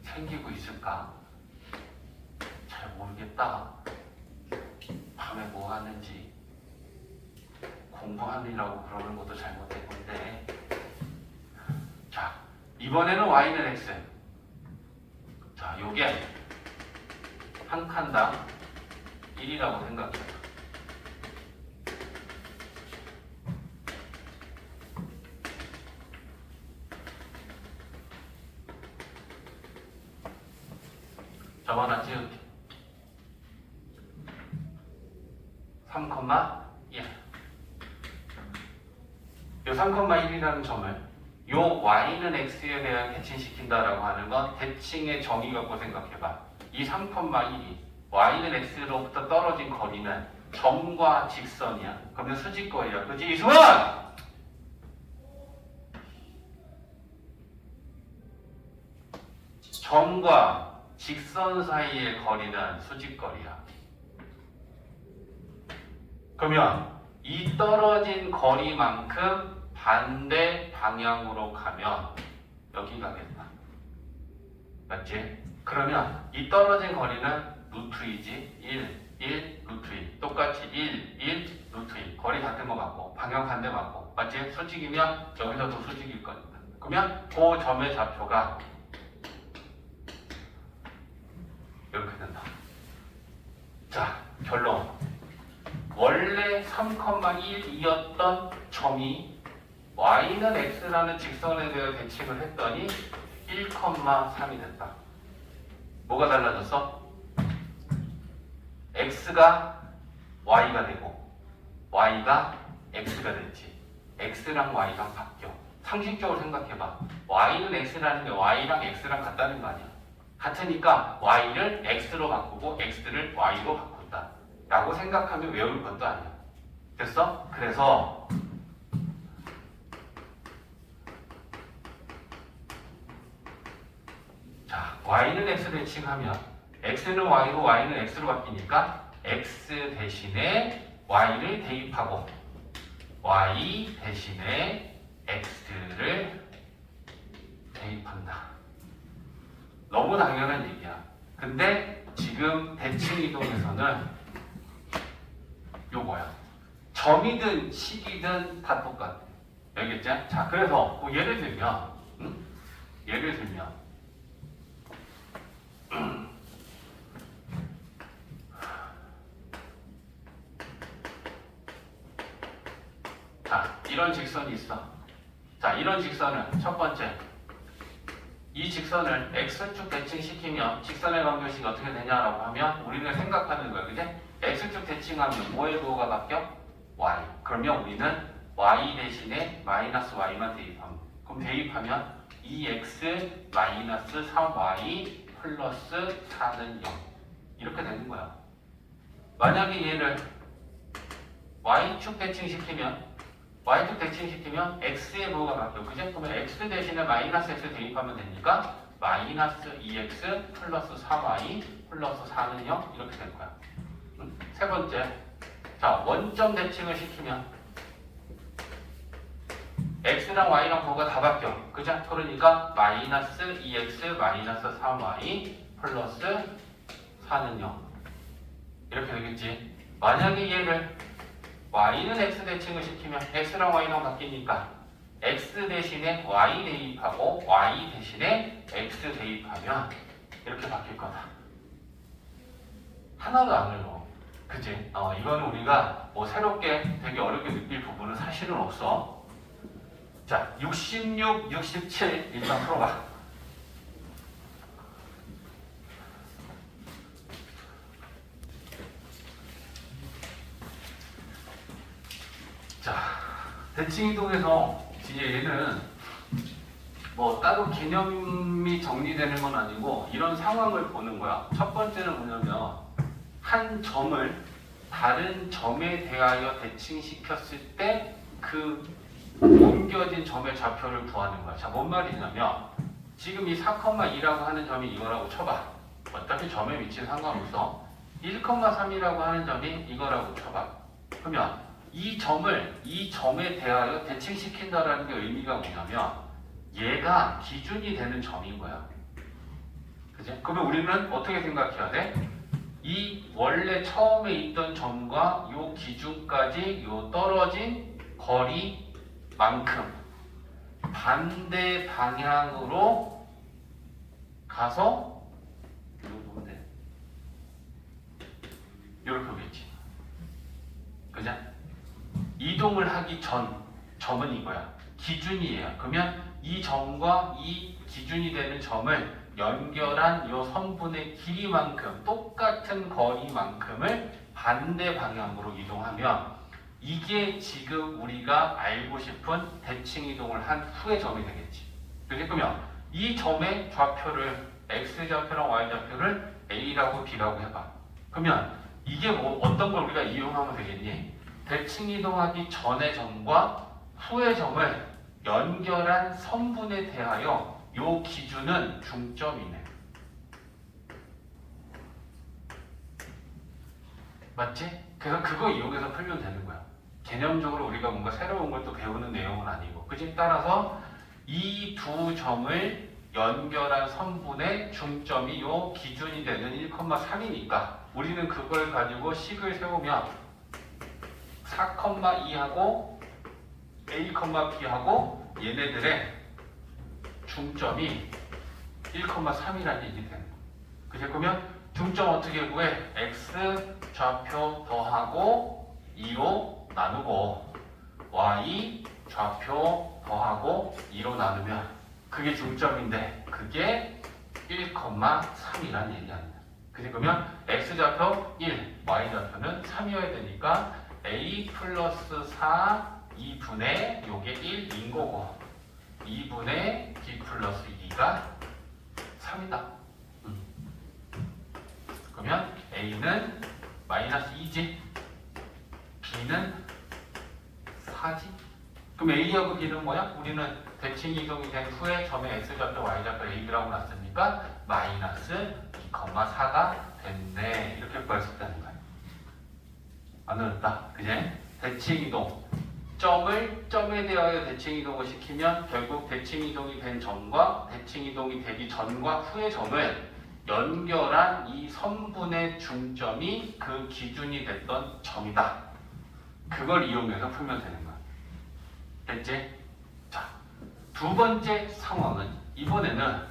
생기고 있을까? 잘 모르겠다. 밤에 뭐 하는지 공부하느라고 그러는 것도 잘못된 건데. 자, 이번에는 y는 x. 자, 요게 한 칸당 1이라고 생각해요. 점 하나 찍을게. 3,1. 요 3,1이라는 점을 요 y는 x에 대한 대칭시킨다라고 하는 건 대칭의 정의 갖고 생각해봐. 이 3,1이 y는 x로부터 떨어진 거리는 점과 직선이야. 그러면 수직거리야. 그치 이승원? 점과 직선 사이의 거리는 수직거리야. 그러면 이 떨어진 거리만큼 반대 방향으로 가면 여기 가겠다. 맞지? 그러면 이 떨어진 거리는 루트2지. 1 루트 2. 똑같이 1 루트 2. 거리 같은 거 맞고 방향 반대 맞고. 맞지? 수직이면 여기서도 수직일 거니까. 그러면 그 점의 좌표가 이렇게 된다. 자, 결론. 원래 3,1이었던 점이 y는 x라는 직선에 대해 대칭을 했더니 1,3이 됐다. 뭐가 달라졌어? x가 y가 되고 y가 x가 됐지. x랑 y랑 바뀌어. 상식적으로 생각해봐. y는 x라는 게 y랑 x랑 같다는 거 아니야. 같으니까 y를 x로 바꾸고 x를 y로 바꾼다 라고 생각하면 외울 것도 아니야. 됐어? 그래서 자, y는 x 대칭하면 x는 y고 y는 x로 바뀌니까 x 대신에 y를 대입하고 y 대신에 x를 대입한다. 너무 당연한 얘기야. 근데 지금 대칭 이동에서는 요거야. 점이든 식이든 다 똑같아. 알겠지? 자, 그래서 뭐 예를 들면 자, 이런 직선이 있어. 자, 이런 직선은 첫 번째, 이 직선을 x축 대칭시키면 직선의 관계식이 어떻게 되냐라고 하면 우리는 생각하는 거야. 그지? x축 대칭하면 뭐의 부호가 바뀌어? y. 그러면 우리는 y 대신에 마이너스 y만 대입하면, 그럼 대입하면 2x 마이너스 3y 플러스 4는 0 이렇게 되는 거야. 만약에 얘를 y축 대칭시키면 x의 부호가 바뀌어. 그죠? 그러면 x 대신에 마이너스 x 대입하면 되니까 마이너스 2x 플러스 4y 플러스 4는 0 이렇게 될 거야. 세 번째, 자, 원점 대칭을 시키면 x랑 y랑 부호가 다 바뀌어. 그죠? 그러니까 마이너스 2x 마이너스 3y 플러스 4는 0 이렇게 되겠지. 만약에 얘를 y는 x 대칭을 시키면 x랑 y랑 바뀌니까 x 대신에 y 대입하고 y 대신에 x 대입하면 이렇게 바뀔 거다. 하나도 안 어려워. 그치? 이거는 우리가 뭐 새롭게 되게 어렵게 느낄 부분은 사실은 없어. 자, 66, 67 일단 풀어봐. 자, 대칭이동에서 이제 얘는 뭐 따로 개념이 정리되는 건 아니고 이런 상황을 보는 거야. 첫 번째는 뭐냐면 한 점을 다른 점에 대하여 대칭시켰을 때 그 옮겨진 점의 좌표를 구하는 거야. 자, 뭔 말이냐면 지금 이 4,2라고 하는 점이 이거라고 쳐봐. 어차피 점의 위치는 상관없어. 1,3이라고 하는 점이 이거라고 쳐봐. 그러면 이 점을 이 점에 대하여 대칭시킨다라는 게 의미가 뭐냐면 얘가 기준이 되는 점인 거야. 그치? 그러면 우리는 어떻게 생각해야 돼? 이 원래 처음에 있던 점과 요 기준까지 요 떨어진 거리만큼 반대 방향으로 가서 이렇게 보면 돼. 이렇게 오겠지. 그죠? 이동을 하기 전 점은 이거야. 기준이에요. 그러면 이 점과 이 기준이 되는 점을 연결한 이 선분의 길이만큼 똑같은 거리만큼을 반대 방향으로 이동하면 이게 지금 우리가 알고 싶은 대칭 이동을 한 후의 점이 되겠지. 그러면 이 점의 좌표를 x좌표랑 y좌표를 a라고 b라고 해봐. 그러면 이게 뭐 어떤 걸 우리가 이용하면 되겠니? 대칭 이동하기 전의 점과 후의 점을 연결한 선분에 대하여 요 기준은 중점이네. 맞지? 그래서 그거 이용해서 풀면 되는 거야. 개념적으로 우리가 뭔가 새로운 걸 또 배우는 내용은 아니고. 그치? 따라서 이 두 점을 연결한 선분의 중점이 요 기준이 되는 1,3이니까 우리는 그걸 가지고 식을 세우면 4,2하고 a, b하고 얘네들의 중점이 1,3이라는 얘기 되는 거예요. 그죠? 그러면 중점 어떻게 구해? x 좌표 더하고 2로 나누고 y 좌표 더하고 2로 나누면 그게 중점인데 그게 1,3이라는 얘기 아니야. 그죠? 그러면 x 좌표 1, y 좌표는 3이어야 되니까 a 플러스 4 2분의 요게 1인 거고 2분의 b 플러스 2가 3이다. 그러면 a는 마이너스 2지 b는 4지. 그럼 a하고 b는 뭐야? 우리는 대칭 이동이 된 후에 점의 x좌표 y좌표 ab라고 놨으니까 마이너스 2,4가 됐네. 이렇게 구할 수 있다는 거야. 안 어렵다. 그지? 대칭 이동 점에 대하여 대칭 이동을 시키면 결국 대칭 이동이 된 점과 대칭 이동이 되기 전과 후의 점을 연결한 이 선분의 중점이 그 기준이 됐던 점이다. 그걸 이용해서 풀면 되는 거야. 됐지? 자, 두 번째 상황은 이번에는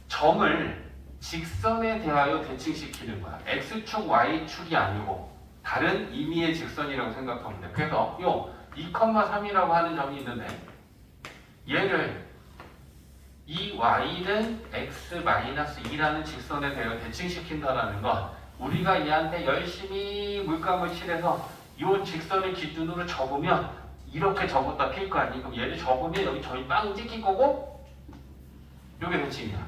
점을 직선에 대하여 대칭시키는 거야. x축, y축이 아니고 다른 임의의 직선이라고 생각하면 돼. 그래서 요 2,3이라고 하는 점이 있는데 얘를 이 y는 x-2라는 직선에 대하여 대칭시킨다는 건 우리가 얘한테 열심히 물감을 칠해서 이 직선을 기준으로 접으면 이렇게 접었다 필 거 아니에요. 그럼 얘를 접으면 여기 점이 빵 찍힐 거고 이게 대칭이야.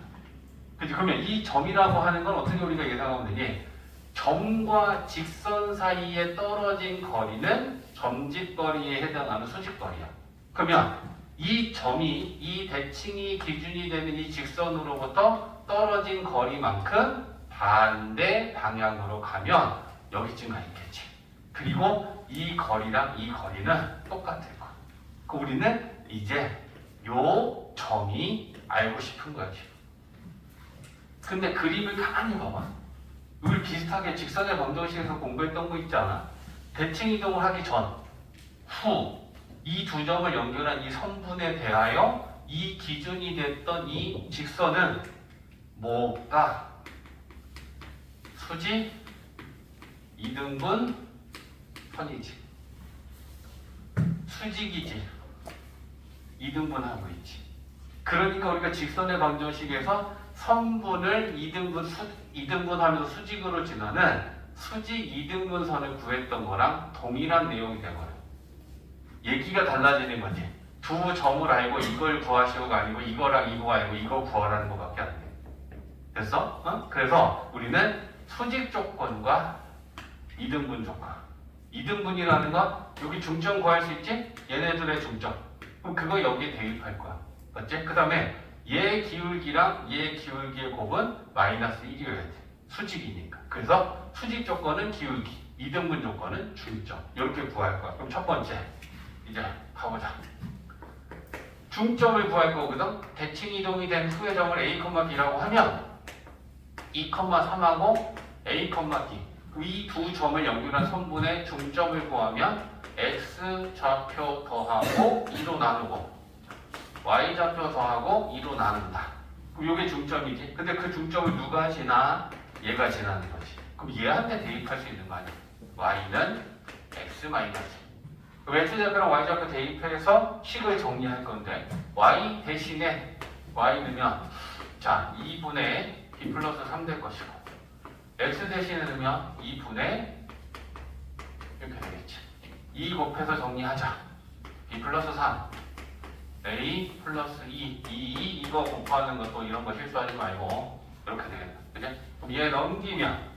그치? 그러면 이 점이라고 하는 건 어떻게 우리가 예상하면 되니? 점과 직선 사이에 떨어진 거리는 점직거리에 해당하는 수직거리야. 그러면 이 점이 이 대칭이 기준이 되는 이 직선으로부터 떨어진 거리만큼 반대 방향으로 가면 여기쯤 가 있겠지. 그리고 이 거리랑 이 거리는 똑같을 거야. 그 우리는 이제 요 점이 알고 싶은 거지. 근데 그림을 가만히 봐봐. 우리 비슷하게 직선의 방정식에서 공부했던 거 있잖아. 대칭 이동을 하기 전, 후, 이 두 점을 연결한 이 선분에 대하여 이 기준이 됐던 이 직선은 뭐가? 수직, 이등분, 선이지. 수직이지. 이등분하고 있지. 그러니까 우리가 직선의 방정식에서 선분을 이등분하면서 수직으로 지나는 수직 이등분선을 구했던 거랑 동일한 내용이 되거든. 얘기가 달라지는 거지. 두 점을 알고 이걸 구하시고가 아니고 이거랑 이거 알고 이거 구하라는 것밖에 안 돼. 됐어? 어? 그래서 우리는 수직 조건과 이등분 조건. 이등분이라는 건 여기 중점 구할 수 있지? 얘네들의 중점. 그럼 그거 여기에 대입할 거야. 맞지? 그 다음에 얘 기울기랑 얘 기울기의 곱은 마이너스 1이어야 돼. 수직이니까. 그래서 수직 조건은 기울기, 이등분 조건은 중점. 이렇게 구할 거야. 그럼 첫 번째. 이제 가보자. 중점을 구할 거거든. 대칭 이동이 된 후의 점을 A, B라고 하면 2,3하고 A, B. 이 두 점을 연결한 선분의 중점을 구하면 X 좌표 더하고 2로 나누고 Y 좌표 더하고 2로 나눈다. 그럼 이게 중점이지. 근데 그 중점을 누가 지나? 얘가 지나는 거지. 그럼 얘한테 대입할 수 있는 거 아니야? Y는 X 마이너스. X좌표랑 Y좌표 대입해서 식을 정리할 건데 Y 대신에 Y 넣으면 자 2분의 B 플러스 3 될 것이고 X 대신에 넣으면 2분의 이렇게 되겠지. 2 곱해서 정리하자. B 플러스 3 A 플러스 2 이거 곱하는 것도 이런 거 실수하지 말고 이렇게 되겠다. 그치? 그럼 얘 넘기면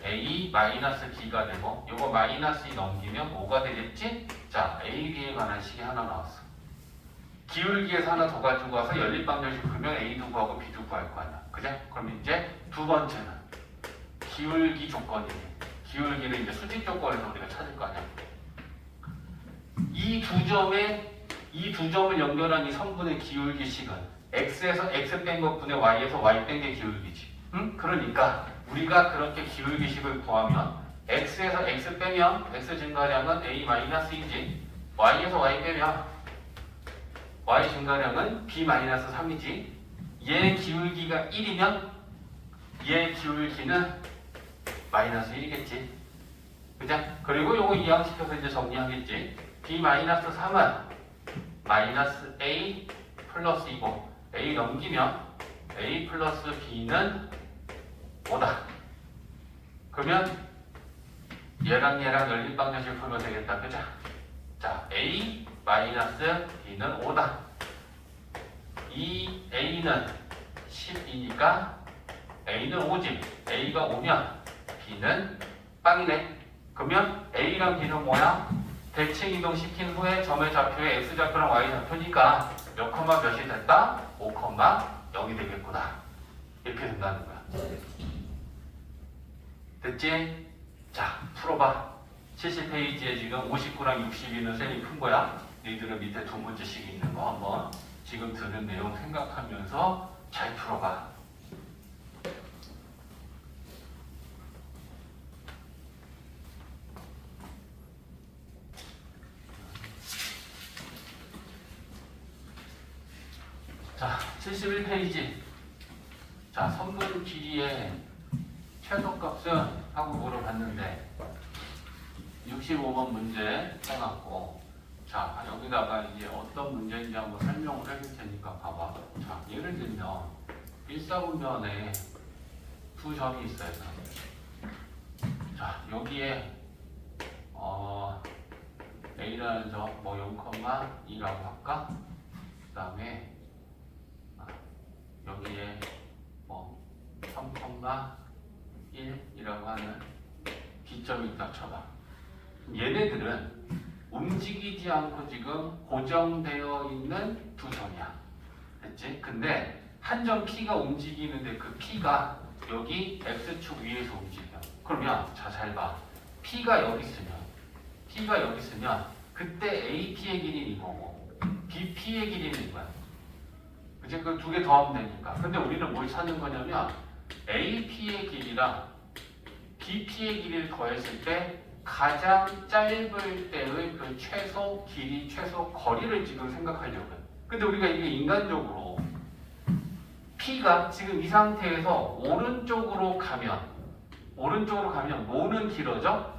A 마이너스 B가 되고 요거 마이너스 2 넘기면 뭐가 되겠지? 자, A, B에 관한 식이 하나 나왔어. 기울기에서 하나 더 가지고 와서 연립방정식 풀면 A도 구하고 B도 구할 거 아니야. 그죠? 그럼 이제 두 번째는 기울기 조건이지. 기울기는 이제 수직 조건에서 우리가 찾을 거 아니야. 이 두 점을 연결한 이 선분의 기울기식은 X에서 X 뺀 것분의 Y에서 Y 뺀 게 기울기지. 응? 그러니까 우리가 그렇게 기울기식을 구하면 X에서 X 빼면 X 증가량은 A-2지 Y에서 Y 빼면 Y 증가량은 B-3이지 얘 기울기가 1이면 얘 기울기는 마이너스 1이겠지. 그죠? 그리고 요거 이항시켜서 이제 정리하겠지. B-3은 마이너스 A 플러스 2고 A 넘기면 A 플러스 B는 5다. 그러면 얘랑 연립방정식 풀면 되겠다. 그죠? 자, A 마이너스 B는 5다. 이 A는 10이니까 A는 5지. A가 5면 B는 빵이네. 그러면 A랑 B는 뭐야? 대칭 이동시킨 후에 점의 좌표에 X좌표랑 Y좌표니까 몇 컴마 몇이 됐다? 5,0이 되겠구나. 이렇게 된다는 거야. 됐지? 자, 풀어봐. 70페이지에 지금 59랑 62는 쌤이 푼 거야. 너희들은 밑에 두 문제씩 있는 거 한번 지금 들은 내용 생각하면서 잘 풀어봐. 자, 71페이지. 자, 선분 길이의 최소값은 하고 물어봤는데 65번 문제 써놨고 자, 여기다가 이제 어떤 문제인지 한번 설명을 해줄 테니까 봐봐. 자, 예를 들면 일사분면에 두 점이 있어요. 자, 여기에 A라는 점 뭐 0,2라고 할까? 그 다음에 여기에 뭐 3,1이라고 하는 기점이 있다 쳐봐. 얘네들은 움직이지 않고 지금 고정되어 있는 두 점이야. 됐지? 근데 한 점 P가 움직이는데 그 P가 여기 X축 위에서 움직여. 그러면 자, 잘 봐. P가 여기 있으면 그때 AP의 길이는 이거고 BP의 길이는 이거야. 이제 그 두 개 더하면 되니까. 근데 우리는 뭘 찾는 거냐면 AP의 길이랑 BP의 길이를 더했을 때 가장 짧을 때의 그 최소 길이, 최소 거리를 지금 생각하려고요. 근데 우리가 이게 인간적으로 P가 지금 이 상태에서 오른쪽으로 가면 뭐는 길어져?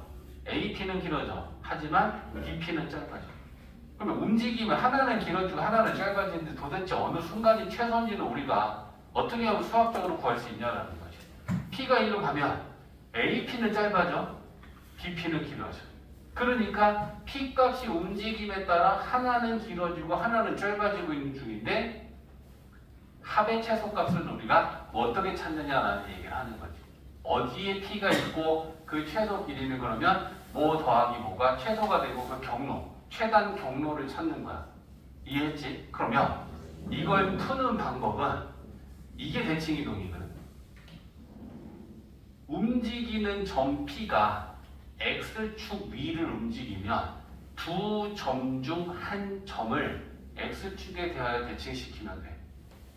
AP는 길어져. 하지만 BP는 짧아져. 그러면 움직이면 하나는 길어지고 하나는 짧아지는데 도대체 어느 순간이 최선지는 우리가 어떻게 하면 수학적으로 구할 수 있냐라는 거죠. P가 1로 가면 AP는 짧아져. BP는 길어져. 그러니까 P 값이 움직임에 따라 하나는 길어지고 하나는 짧아지고 있는 중인데 합의 최소값은 우리가 뭐 어떻게 찾느냐라는 얘기를 하는 거지. 어디에 P가 있고 그 최소 길이는 그러면 뭐 더하기 뭐가 최소가 되고 그 경로, 최단 경로를 찾는 거야. 이해했지? 그러면 이걸 푸는 방법은 이게 대칭이동이거든. 움직이는 점 P가 X축 위를 움직이면 두 점 중 한 점을 X축에 대하여 대칭시키면 돼.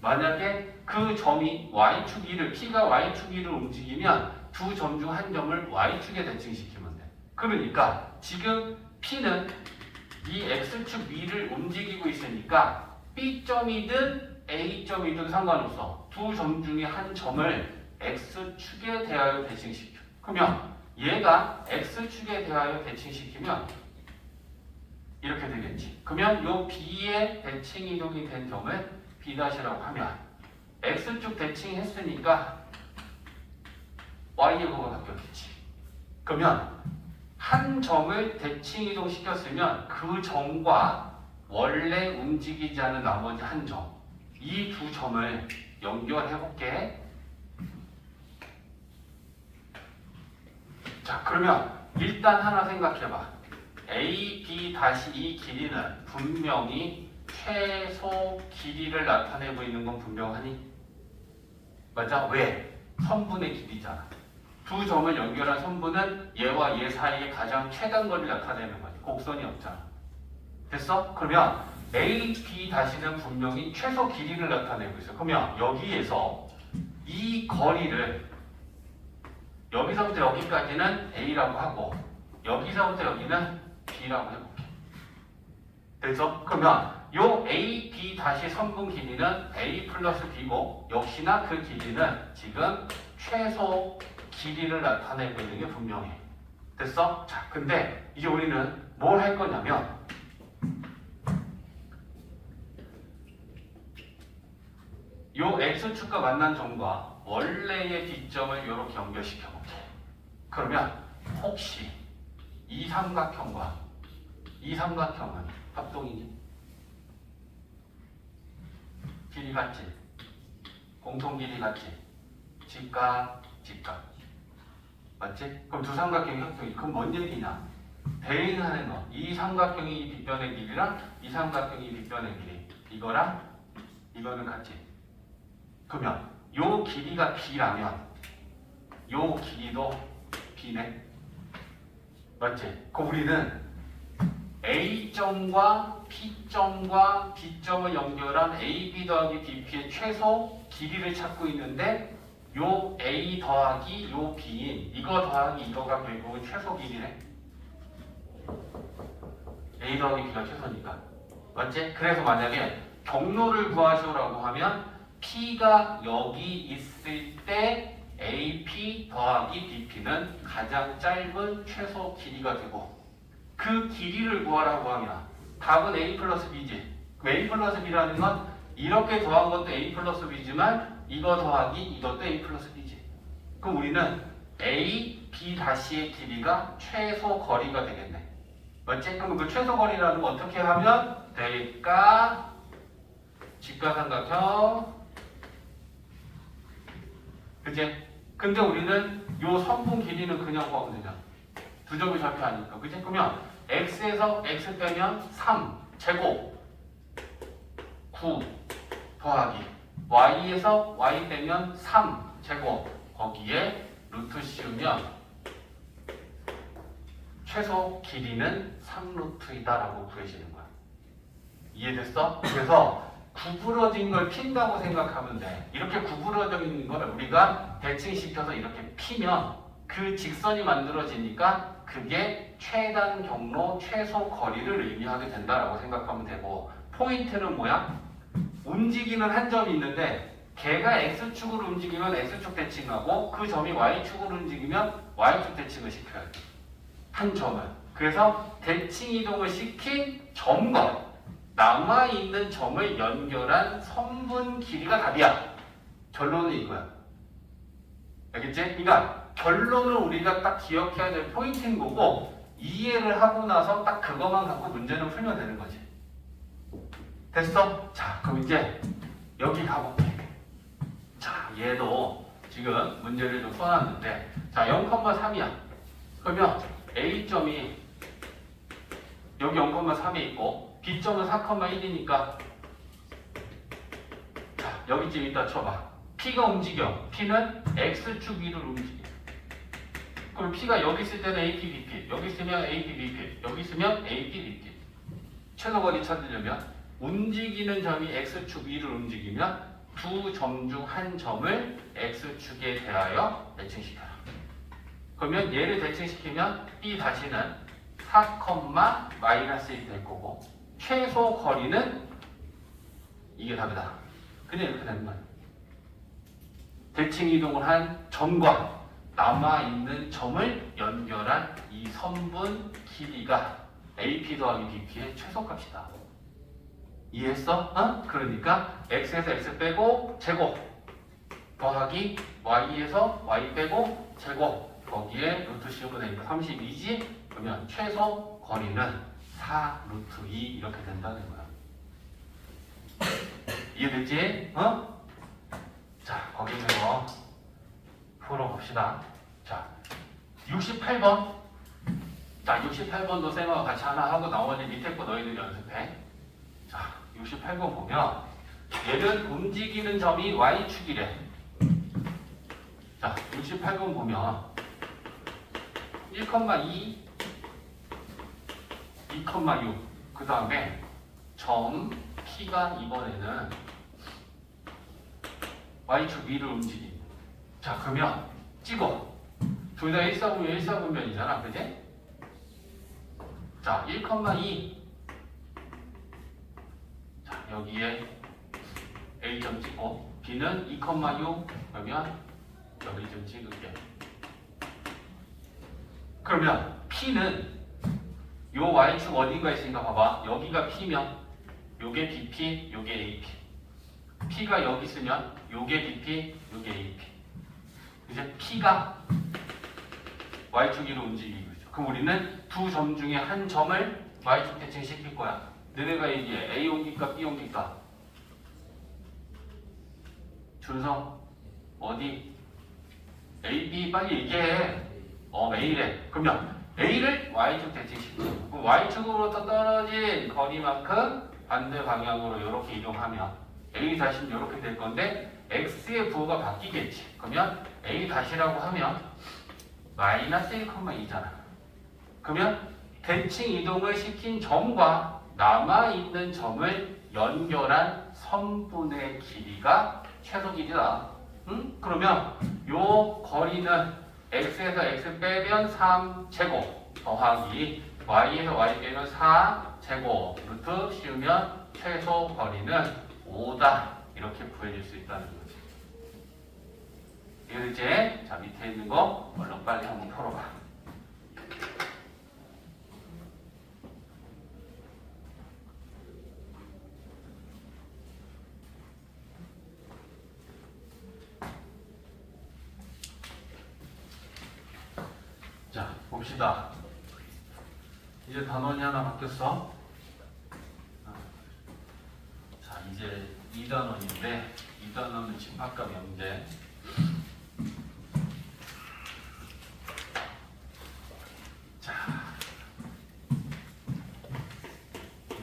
만약에 그 점이 Y축 위를, P가 Y축 위를 움직이면 두 점 중 한 점을 Y축에 대칭시키면 돼. 그러니까 지금 P는 이 X축 위를 움직이고 있으니까 B점이든 A점이든 상관없어. 두 점 중에 한 점을 X축에 대하여 대칭시켜. 그러면 얘가 X축에 대하여 대칭시키면 이렇게 되겠지. 그러면 요 B의 대칭 이동이 된 점을 B'라고 하면 X축 대칭했으니까 Y의 거가 바뀌었겠지. 그러면 한 점을 대칭 이동시켰으면 그 점과 원래 움직이지 않은 나머지 한 점, 이 두 점을 연결해 볼게. 자, 그러면 일단 하나 생각해봐. A, B 다시 이 길이는 분명히 최소 길이를 나타내고 있는 건 분명하니? 맞아? 왜? 선분의 길이잖아. 두 점을 연결한 선분은 얘와 얘 사이의 가장 최단 거리를 나타내는 거지. 곡선이 없잖아. 됐어? 그러면 A, B 다시는 분명히 최소 길이를 나타내고 있어. 그러면 여기에서 이 거리를 여기서부터 여기까지는 A라고 하고 여기서부터 여기는 B라고 해볼게. 됐어? 그러면 요 A, B 다시 선분 길이는 A 플러스 B고 역시나 그 길이는 지금 최소 길이를 나타내고 있는 게 분명해. 됐어? 자, 근데 이제 우리는 뭘 할 거냐면 요 X축과 만난 점과 원래의 B점을 이렇게 연결시켜 볼게. 그러면 혹시 이 삼각형과 이 삼각형은 합동이니? 길이 같지? 공통 길이 같지? 직각, 직각. 맞지? 그럼 두 삼각형이 합동이. 그럼 뭔 얘기냐? 대응하는 거. 이 삼각형이 이 빗변의 길이랑 이 삼각형이 이 빗변의 길이. 이거랑 이거는 같지? 그러면 요 길이가 B라면 요 길이도 B네. 맞지? 그럼 우리는 A점과 P점과 B점을 연결한 AB 더하기 BP의 최소 길이를 찾고 있는데 요 A 더하기 요 B인 이거 더하기 이거가 결국은 최소 길이네. A 더하기 B가 최소니까. 맞지? 그래서 만약에 경로를 구하시오라고 하면 P가 여기 있을 때 AP 더하기 BP는 가장 짧은 최소 길이가 되고 그 길이를 구하라고 하면 답은 A 플러스 B지. A 플러스 B라는 건 이렇게 더한 것도 A 플러스 B지만 이거 더하기 이것도 A 플러스 B지. 그럼 우리는 A, B 다시의 길이가 최소 거리가 되겠네. 맞지? 그럼 그 최소 거리라는 건 어떻게 하면 될까? 직각삼각형. 그치? 근데 우리는 요 선분 길이는 그냥 구하면 되잖아. 두 점이 좌표 하니까. 그치? 그러면 x에서 x 빼면 3 제곱 9 더하기 y에서 y 빼면 3 제곱 거기에 루트 씌우면 최소 길이는 3루트이다 라고 구해지는 거야. 이해됐어? 그래서 구부러진 걸 핀다고 생각하면 돼. 이렇게 구부러져 있는 걸 우리가 대칭시켜서 이렇게 피면 그 직선이 만들어지니까 그게 최단 경로, 최소 거리를 의미하게 된다라고 생각하면 되고, 포인트는 뭐야? 움직이는 한 점이 있는데 걔가 X축으로 움직이면 X축 대칭하고 그 점이 Y축으로 움직이면 Y축 대칭을 시켜야 돼. 한 점을. 그래서 대칭 이동을 시킨 점과 남아있는 점을 연결한 선분 길이가 답이야. 결론은 이거야. 알겠지? 그러니까 결론을 우리가 딱 기억해야 될 포인트인 거고, 이해를 하고 나서 딱 그것만 갖고 문제는 풀면 되는 거지. 됐어? 자, 그럼 이제 여기 가볼게. 자, 얘도 지금 문제를 좀 써놨는데, 자, 0,3이야. 그러면 A점이 여기 0,3에 있고 B점은 4,1이니까, 자, 여기쯤 이따 쳐봐. P가 움직여. P는 X축 위를 움직여. 그럼 P가 여기 있을 때는 AP, BP, 여기 있으면 AP, BP, 여기 있으면 AP, BP. 최소거리 찾으려면 움직이는 점이 X축 위를 움직이면 두 점 중 한 점을 X축에 대하여 대칭시켜라. 그러면 얘를 대칭시키면 B 다시는 4,-1이 될 거고, 최소 거리는 이게 답이다. 그냥 이렇게 되는 거야. 대칭 이동을 한 점과 남아있는 점을 연결한 이 선분 길이가 AP 더하기 BP의 최소값이다. 이해했어? 어? 그러니까 X에서 X 빼고 제곱 더하기 Y에서 Y 빼고 제곱, 거기에 루트 씌우면 되니까 32지? 그러면 최소 거리는 4 루트 2 이렇게 된다는 거야. 이해됐지? 어? 자, 거기서 풀어봅시다. 자, 68번. 자, 68번도 쌤하고 같이 하나 하고 나머지 밑에 거 너희들이 연습해. 자, 68번 보면 얘는 움직이는 점이 Y축이래. 자, 68번 보면 1,2, 2,6, 그 다음에 점 P가 이번에는 Y축 위를 움직임. 자, 그러면 찍어. 둘 다 일사분면, 일사분면이잖아. 그지? 자, 1,2. 자, 여기에 A점 찍고, B는 2,6. 그러면 여기 좀 찍을게. 그러면 P는 요 Y축 어딘가 있으니까 봐봐. 여기가 P면 요게 BP, 요게 AP. P가 여기 있으면 요게 BP, 요게 AP. 이제 P가 Y축 위로 움직이고 있어. 그럼 우리는 두 점 중에 한 점을 Y축 대칭시킬 거야. 너네가 얘기해. A 옮길까 B 옮길까? 준성 어디? A, B 빨리 얘기해. A래. 그러면 A를 Y축 대칭시켜. 그럼 Y축으로부터 떨어진 거리만큼 반대 방향으로 이렇게 이동하면 A 다시는 이렇게 될 건데 X의 부호가 바뀌겠지. 그러면 A 다시라고 하면 마이너스 1,2잖아. 그러면 대칭 이동을 시킨 점과 남아있는 점을 연결한 선분의 길이가 최소 길이다. 응? 그러면 요 거리는 X에서 X 빼면 3제곱 더하기 Y에서 Y 빼면 4제곱 루트 씌우면 최소 거리는 5다. 이렇게 구해줄 수 있다는 거지. 이제 자, 밑에 있는 거 얼른 빨리 한번 풀어봐. 자, 봅시다. 이제 단원이 하나 바뀌었어. 자, 이제 2단원인데 2단원은 집합과 명제. 자,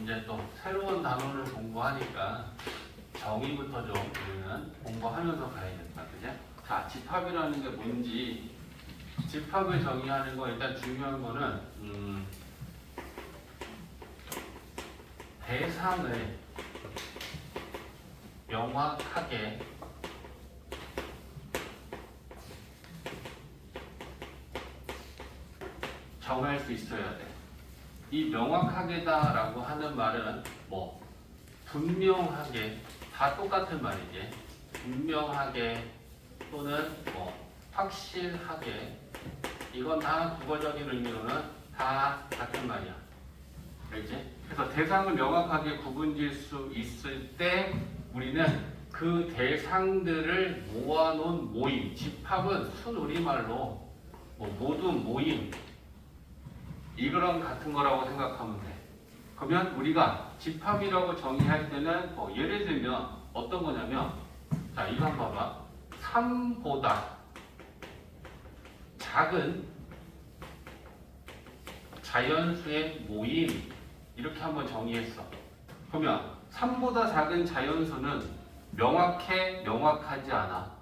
이제 또 새로운 단원을 공부하니까 정의부터 좀 우리는 공부하면서 가야겠다. 그죠? 자, 집합이라는 게 뭔지, 집합을 정의하는 거 일단 중요한 거는 대상을 명확하게 정할 수 있어야 돼. 이 명확하게다라고 하는 말은 뭐 분명하게 다 똑같은 말이지. 분명하게 또는 뭐 확실하게 이건 다 국어적인 의미로는 다 같은 말이야. 알지? 그래서 대상을 명확하게 구분질 수 있을 때 우리는 그 대상들을 모아놓은 모임, 집합은 순우리말로 뭐 모든 모임 이거랑 같은 거라고 생각하면 돼. 그러면 우리가 집합이라고 정의할 때는 뭐 예를 들면 어떤 거냐면 자 이거 한번 봐봐. 3보다 작은 자연수의 모임 이렇게 한번 정의했어. 그러면 3보다 작은 자연수는 명확해? 명확하지 않아?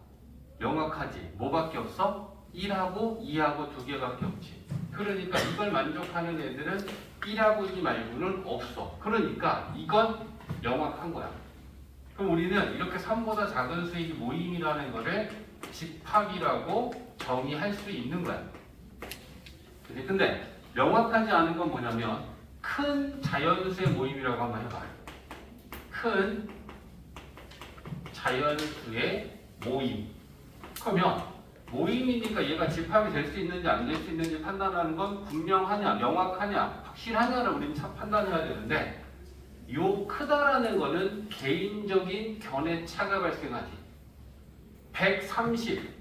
명확하지. 뭐밖에 없어? 1하고 2하고 2개밖에 없지. 그러니까 이걸 만족하는 애들은 1하고 2 말고는 없어. 그러니까 이건 명확한 거야. 그럼 우리는 이렇게 3보다 작은 수의 모임이라는 거를 집합이라고 정의할 수 있는 거야. 근데 명확하지 않은 건 뭐냐면 큰 자연수의 모임이라고 한번 해봐. 큰 자연수의 모임. 그러면 모임이니까 얘가 집합이 될 수 있는지 안 될 수 있는지 판단하는 건 분명하냐, 명확하냐, 확실하냐를 우리는 판단해야 되는데 요 크다라는 거는 개인적인 견해차가 발생하지. 130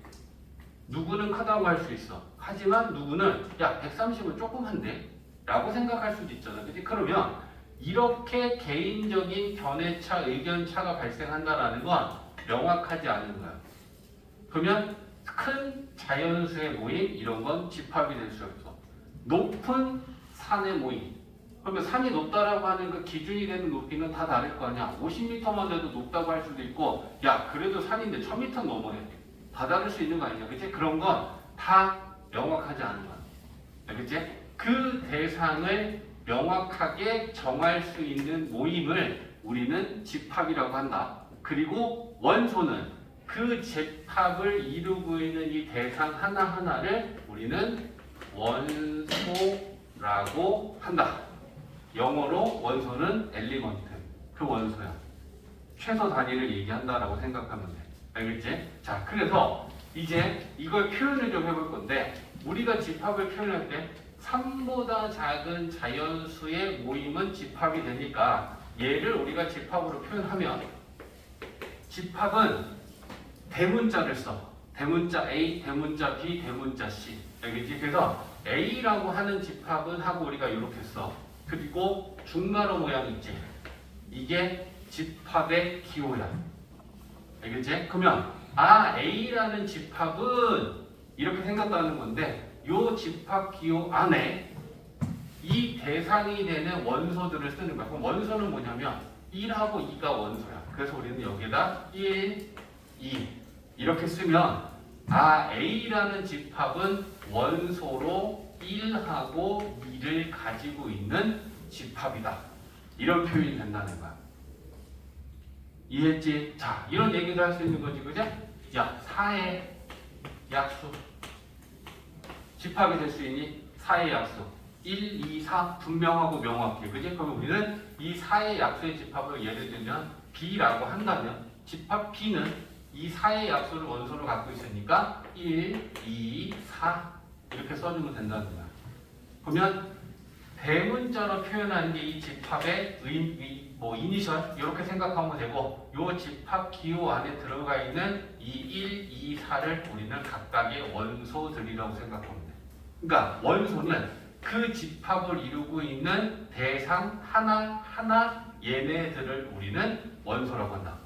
누구는 크다고 할 수 있어. 하지만 누구는 야 130은 조그만데? 라고 생각할 수도 있잖아. 그치? 그러면 이렇게 개인적인 견해차, 의견차가 발생한다라는 건 명확하지 않은 거야. 그러면 큰 자연수의 모임 이런 건 집합이 될 수 없어. 높은 산의 모임. 그러면 산이 높다라고 하는 그 기준이 되는 높이는 다 다를 거 아니야. 50m만 돼도 높다고 할 수도 있고 야 그래도 산인데 1000m 넘어야 돼. 다 다를 수 있는 거 아니냐. 그치? 그런 건 다 명확하지 않은 거야. 그치? 그 대상을 명확하게 정할 수 있는 모임을 우리는 집합이라고 한다. 그리고 원소는 그 집합을 이루고 있는 이 대상 하나하나를 우리는 원소라고 한다. 영어로 원소는 엘리먼트, 그 원소야. 최소 단위를 얘기한다라고 생각하면 돼. 알겠지? 자, 그래서 이제 이걸 표현을 좀 해볼 건데 우리가 집합을 표현할 때 3보다 작은 자연수의 모임은 집합이 되니까 얘를 우리가 집합으로 표현하면 집합은 대문자를 써. 대문자 A, 대문자 B, 대문자 C. 알겠지? 그래서 A라고 하는 집합은 하고 우리가 이렇게 써. 그리고 중괄호 모양 있지? 이게 집합의 기호야. 알겠지? 그러면 A라는 집합은 이렇게 생겼다는 건데 이 집합 기호 안에 이 대상이 되는 원소들을 쓰는 거야. 그럼 원소는 뭐냐면 1하고 2가 원소야. 그래서 우리는 여기다 1, 2 이렇게 쓰면 A라는 집합은 원소로 1하고 2를 가지고 있는 집합이다. 이런 표현이 된다는 거야. 이해했지? 자, 이런 얘기도 할 수 있는 거지, 그죠? 야, 4의 약수. 집합이 될 수 있니? 4의 약수. 1, 2, 4 분명하고 명확해. 그지? 그럼 우리는 이 4의 약수의 집합을 예를 들면 B라고 한다면 집합 B는 이 4의 약수를 원소로 갖고 있으니까 1, 2, 4 이렇게 써주면 된다는 거야. 그러면 대문자로 표현하는 게 이 집합의 이니셜 이렇게 생각하면 되고 이 집합 기호 안에 들어가 있는 이 1, 2, 4를 우리는 각각의 원소들이라고 생각하면 돼. 그러니까 원소는 그 집합을 이루고 있는 대상 하나하나 얘네들을 우리는 원소라고 한다.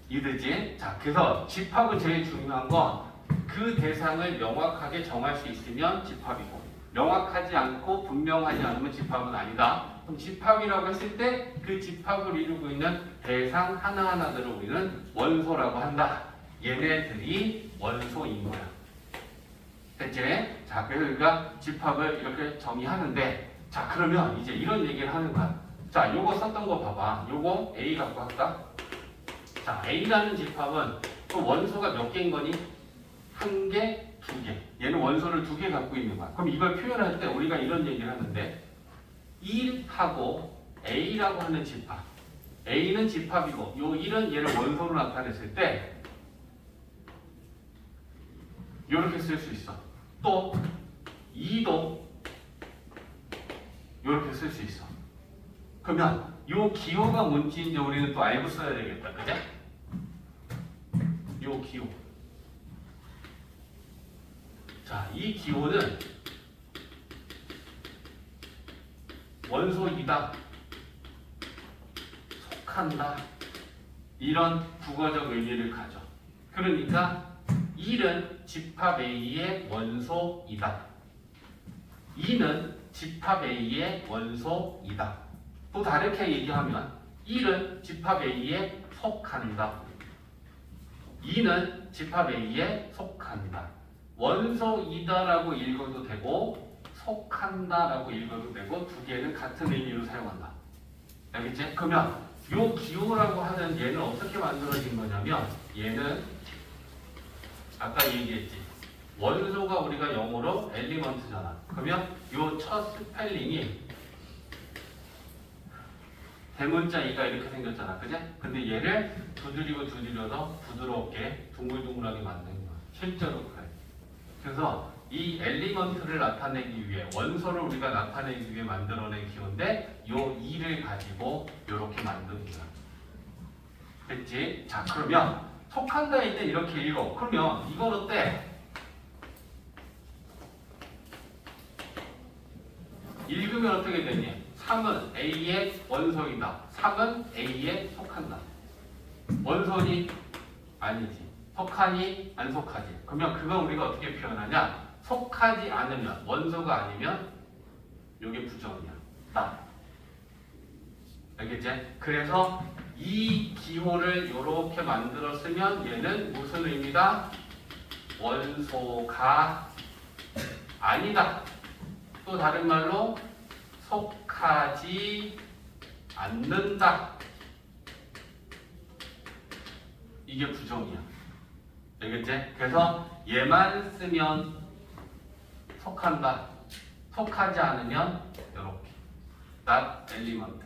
이해되지? 자, 그래서 집합은 제일 중요한 건 그 대상을 명확하게 정할 수 있으면 집합이고 명확하지 않고 분명하지 않으면 집합은 아니다. 그럼 집합이라고 했을 때 그 집합을 이루고 있는 대상 하나하나들을 우리는 원소라고 한다. 얘네들이 원소인 거야. 됐지? 자, 그래서 우리가 집합을 이렇게 정의하는데 자, 그러면 이제 이런 얘기를 하는 거야. 자, 요거 썼던 거 봐봐. 요거 A 갖고 할까? 자, A라는 집합은 또 원소가 몇 개인 거니? 1개, 두 개. 얘는 원소를 두 개 갖고 있는 거야. 그럼 이걸 표현할 때 우리가 이런 얘기를 하는데 1하고 A라고 하는 집합. A는 집합이고 요 1은 얘를 원소로 나타냈을 때 이렇게 쓸 수 있어. 또 2도 이렇게 쓸 수 있어. 그러면 요 기호가 뭔지 이제 우리는 또 알고 써야 되겠다. 그죠? 요 기호. 자, 이 기호는 원소이다, 속한다, 이런 국어적 의미를 가져. 그러니까 1은 집합 A의 원소이다. 2는 집합 A의 원소이다. 또 다르게 얘기하면 1은 집합 A에 속한다. 2는 집합 A에 속한다. 원소이다라고 읽어도 되고 속한다라고 읽어도 되고 두 개는 같은 의미로 사용한다. 알겠지? 그러면 요 기호라고 하는 얘는 어떻게 만들어진 거냐면 얘는 아까 얘기했지. 원소가 우리가 영어로 엘리먼트잖아. 그러면 요 첫 스펠링이 대문자 이가 이렇게 생겼잖아. 그지? 근데 얘를 두드리고 두드려서 부드럽게 둥글둥글하게 만든 거야. 실제로 그래. 그래서 이 엘리먼트를 나타내기 위해 원소를 우리가 나타내기 위해 만들어낸 기호인데 요 2를 가지고 이렇게 만든 거야. 됐지? 자, 그러면 속한다일 때 이렇게 읽어. 그러면 이건 어때? 읽으면 어떻게 되니? 3은 A의 원소이다. 3은 A에 속한다. 원소니? 아니지. 속하니? 안 속하지. 그러면 그건 우리가 어떻게 표현하냐? 속하지 않으면, 원소가 아니면 이게 부정이야. 나. 알겠지? 그래서 이 기호를 이렇게 만들어 쓰면 얘는 무슨 의미다? 원소가 아니다. 또 다른 말로 속하지 않는다. 이게 부정이야. 알겠지? 그래서 얘만 쓰면 속한다. 속하지 않으면 이렇게 not element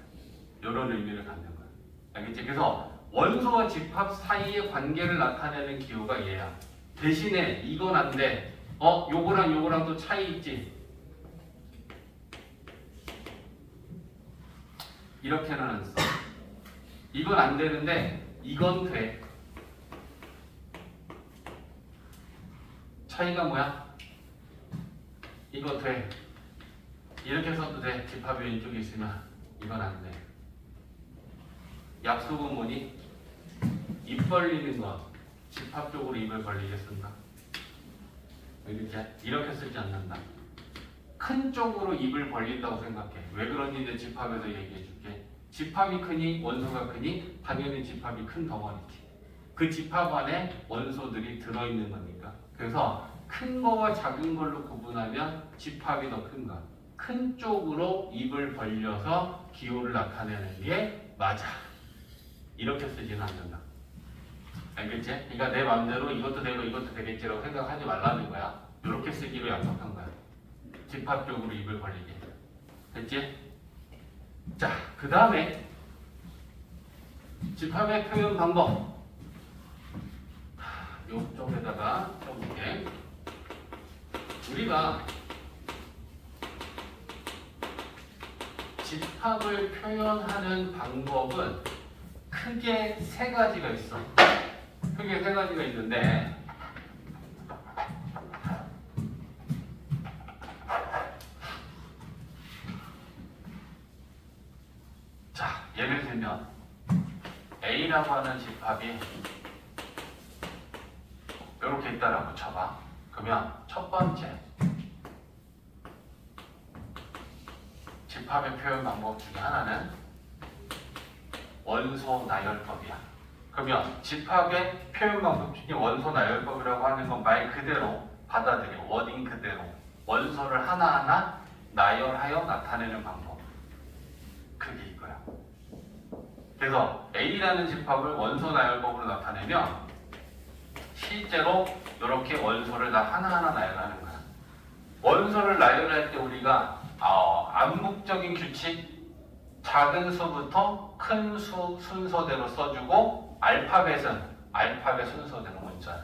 이런 의미를 갖는 거야. 알겠지? 그래서 원소와 집합 사이의 관계를 나타내는 기호가 얘야. 대신에 이건 안 돼. 요거랑 요거랑 또 차이 있지? 이렇게는 안 써. 이건 안 되는데 이건 돼. 차이가 뭐야? 이거 돼. 이렇게 써도 돼. 집합이 왼쪽에 있으면 이건 안 돼. 약속은 뭐니? 입 벌리는 거. 집합적으로 입을 벌리게 쓴다. 이렇게 쓰지 않는다. 큰 쪽으로 입을 벌린다고 생각해. 왜 그런지 이제 집합에서 얘기해 줄게. 집합이 크니 원소가 크니 당연히 집합이 큰 덩어리지. 그 집합 안에 원소들이 들어있는 거니까. 그래서 큰 거와 작은 걸로 구분하면 집합이 더 큰 거. 큰 쪽으로 입을 벌려서 기호를 나타내는 게 맞아. 이렇게 쓰지는 않는다. 알겠지? 그러니까 내 마음대로 이것도 되고 이것도 되겠지라고 생각하지 말라는 거야. 이렇게 쓰기로 약속한 거야. 집합적으로 입을 벌리게. 됐지? 자, 그 다음에 집합의 표현 방법. 이쪽에다가 써볼게. 우리가 집합을 표현하는 방법은 크게 세 가지가 있어. 크게 세 가지가 있는데 자, 예를 들면 A라고 하는 집합이 이렇게 있다라고 쳐봐. 그러면 첫 번째 집합의 표현 방법 중에 하나는 원소 나열법이야. 그러면 집합의 표현 방법 중에 원소 나열법이라고 하는 건 말 그대로 받아들여. 워딩 그대로 원소를 하나하나 나열하여 나타내는 방법. 그게 이거야. 그래서 A라는 집합을 원소 나열법으로 나타내면 실제로 이렇게 원소를 다 하나하나 나열하는 거야. 원소를 나열할 때 우리가 암묵적인 규칙, 작은 수부터 큰 수 순서대로 써주고 알파벳 순서대로 문자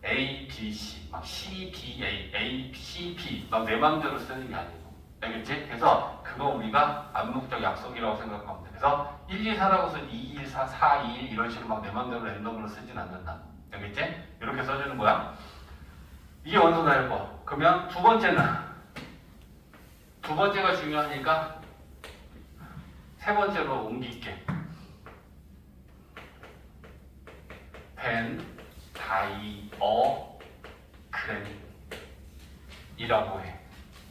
A, B, C, 막 C, B, A, C, B 막 내 맘대로 쓰는 게 아니고, 알겠지? 그래서 그거 우리가 암묵적 약속이라고 생각하면 돼. 그래서 1, 2, 4라고 해서 2, 1, 4, 4, 2, 1 이런 식으로 막 내 맘대로 랜덤으로 쓰진 않는다. 알겠지? 이렇게 써주는 거야. 이게 원소 나열법. 그러면 두 번째가 중요하니까 세 번째로 옮길게. 벤다이어그램이라고 해.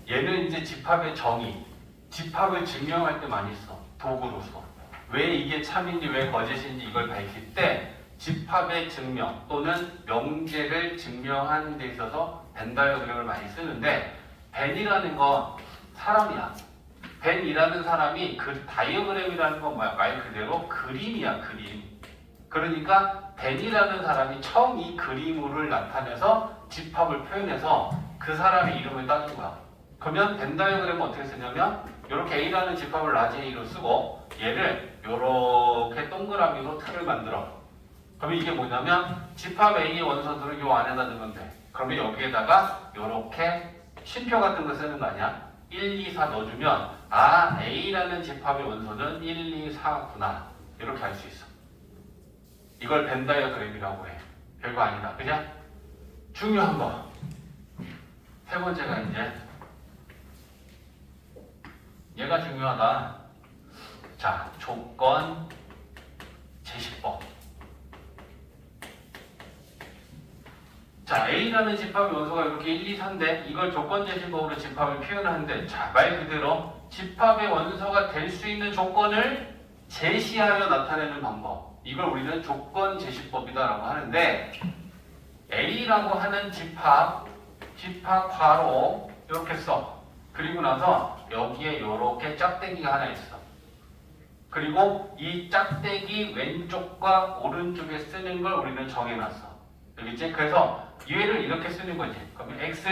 얘는 이제 집합의 정의, 집합을 증명할 때 많이 써. 도구로서. 왜 이게 참인지 왜 거짓인지 이걸 밝힐 때 집합의 증명 또는 명제를 증명하는 데 있어서 벤다이어그램을 많이 쓰는데, 벤이라는 건 사람이야. 벤이라는 사람이 그 다이어그램이라는 건 말 그대로 그림이야, 그림. 그러니까 벤이라는 사람이 처음 이 그림으로 나타내서 집합을 표현해서 그 사람의 이름을 따준 거야. 그러면 벤 다이어그램은 어떻게 쓰냐면 이렇게 A라는 집합을 라지 A로 쓰고 얘를 이렇게 동그라미로 틀을 만들어. 그러면 이게 뭐냐면 집합 A의 원소들을 요 안에다 넣으면 돼. 그러면 여기에다가 이렇게 쉼표 같은 거 쓰는 거 아니야? 1, 2, 4 넣어주면 A라는 집합의 원소는 1, 2, 4구나 이렇게 알 수 있어. 이걸 벤 다이어그램이라고 해. 별거 아니다. 그냥 중요한 거. 세 번째가 이제 얘가 중요하다. 자, 조건 제시법. 자, A라는 집합의 원소가 이렇게 1, 2, 3인데 이걸 조건 제시법으로 집합을 표현하는데, 자, 말 그대로 집합의 원소가 될 수 있는 조건을 제시하여 나타내는 방법. 이걸 우리는 조건 제시법이다라고 하는데, A라고 하는 집합 괄호 이렇게 써. 그리고 나서 여기에 이렇게 짝대기가 하나 있어. 그리고 이 짝대기 왼쪽과 오른쪽에 쓰는 걸 우리는 정해놨어. 알겠지? 그래서 얘를 이렇게 쓰는 거지. 그러면 X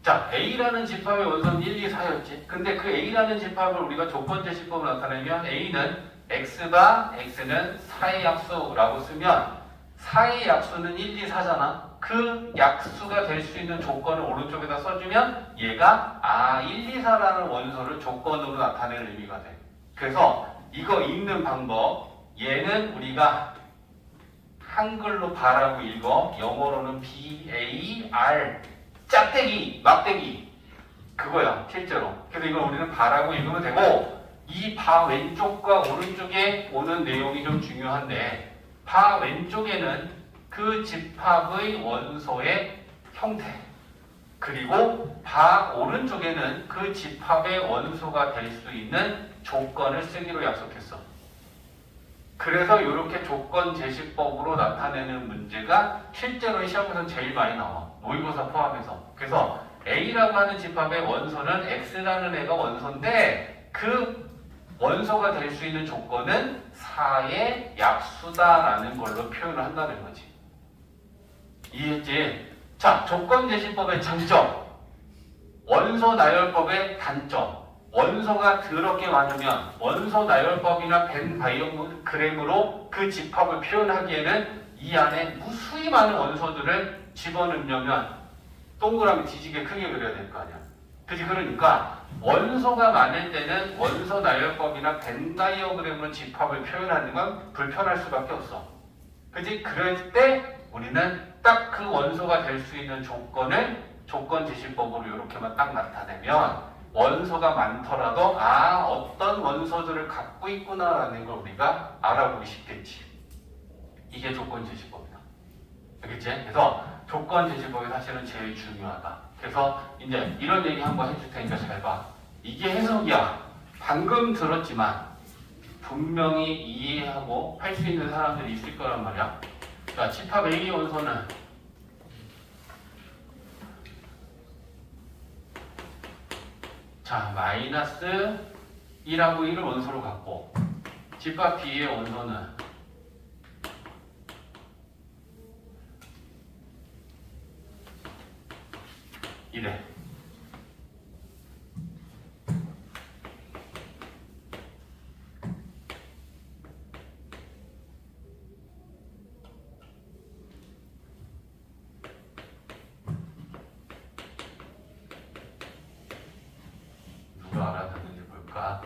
자, A라는 집합의 원소는 1, 2, 4였지. 근데 그 A라는 집합을 우리가 조건 제시법으로 나타내면 A는 X가 X는 4의 약수라고 쓰면 4의 약수는 1, 2, 4잖아. 그 약수가 될 수 있는 조건을 오른쪽에다 써주면 얘가 1, 2, 4라는 원소를 조건으로 나타낼 의미가 돼. 그래서 이거 읽는 방법, 얘는 우리가 한글로 바라고 읽어. 영어로는 BAR 짝대기, 막대기 그거야 실제로. 그래서 이걸 우리는 바라고 읽으면 되고, 이 바 왼쪽과 오른쪽에 오는 내용이 좀 중요한데, 바 왼쪽에는 그 집합의 원소의 형태, 그리고 바 오른쪽에는 그 집합의 원소가 될 수 있는 조건을 쓰기로 약속했어. 그래서 이렇게 조건 제시법으로 나타내는 문제가 실제로 시험에서 제일 많이 나와. 모의고사 포함해서. 그래서 A라고 하는 집합의 원소는 X라는 애가 원소인데 그 원소가 될 수 있는 조건은 4의 약수다라는 걸로 표현을 한다는 거지. 이해했지? 자, 조건 제시법의 장점, 원소 나열법의 단점. 원소가 더럽게 많으면 원소 나열법이나 벤 다이어그램으로 그 집합을 표현하기에는 이 안에 무수히 많은 원소들을 집어넣으려면 동그라미 뒤지게 크게 그려야 될 거 아니야. 그치? 그러니까 원소가 많을 때는 원소 나열법이나 벤 다이어그램으로 집합을 표현하는 건 불편할 수밖에 없어. 그치? 그럴 때 우리는 딱 그 원소가 될 수 있는 조건을 조건 제시법으로 이렇게만 딱 나타내면 원소가 많더라도 어떤 원소들을 갖고 있구나라는 걸 우리가 알아보기 쉽겠지. 이게 조건 제시법이다. 알겠지? 그래서 조건 제시법이 사실은 제일 중요하다. 그래서 이제 이런 얘기 한번 해줄 테니까 잘 봐. 이게 해석이야. 방금 들었지만 분명히 이해하고 할 수 있는 사람들이 있을 거란 말이야. 자, 집합 A 원소는 마이너스 1하고 1을 원소로 갖고 집합 B의 원소는 이래. 누가 알아듣는지 볼까?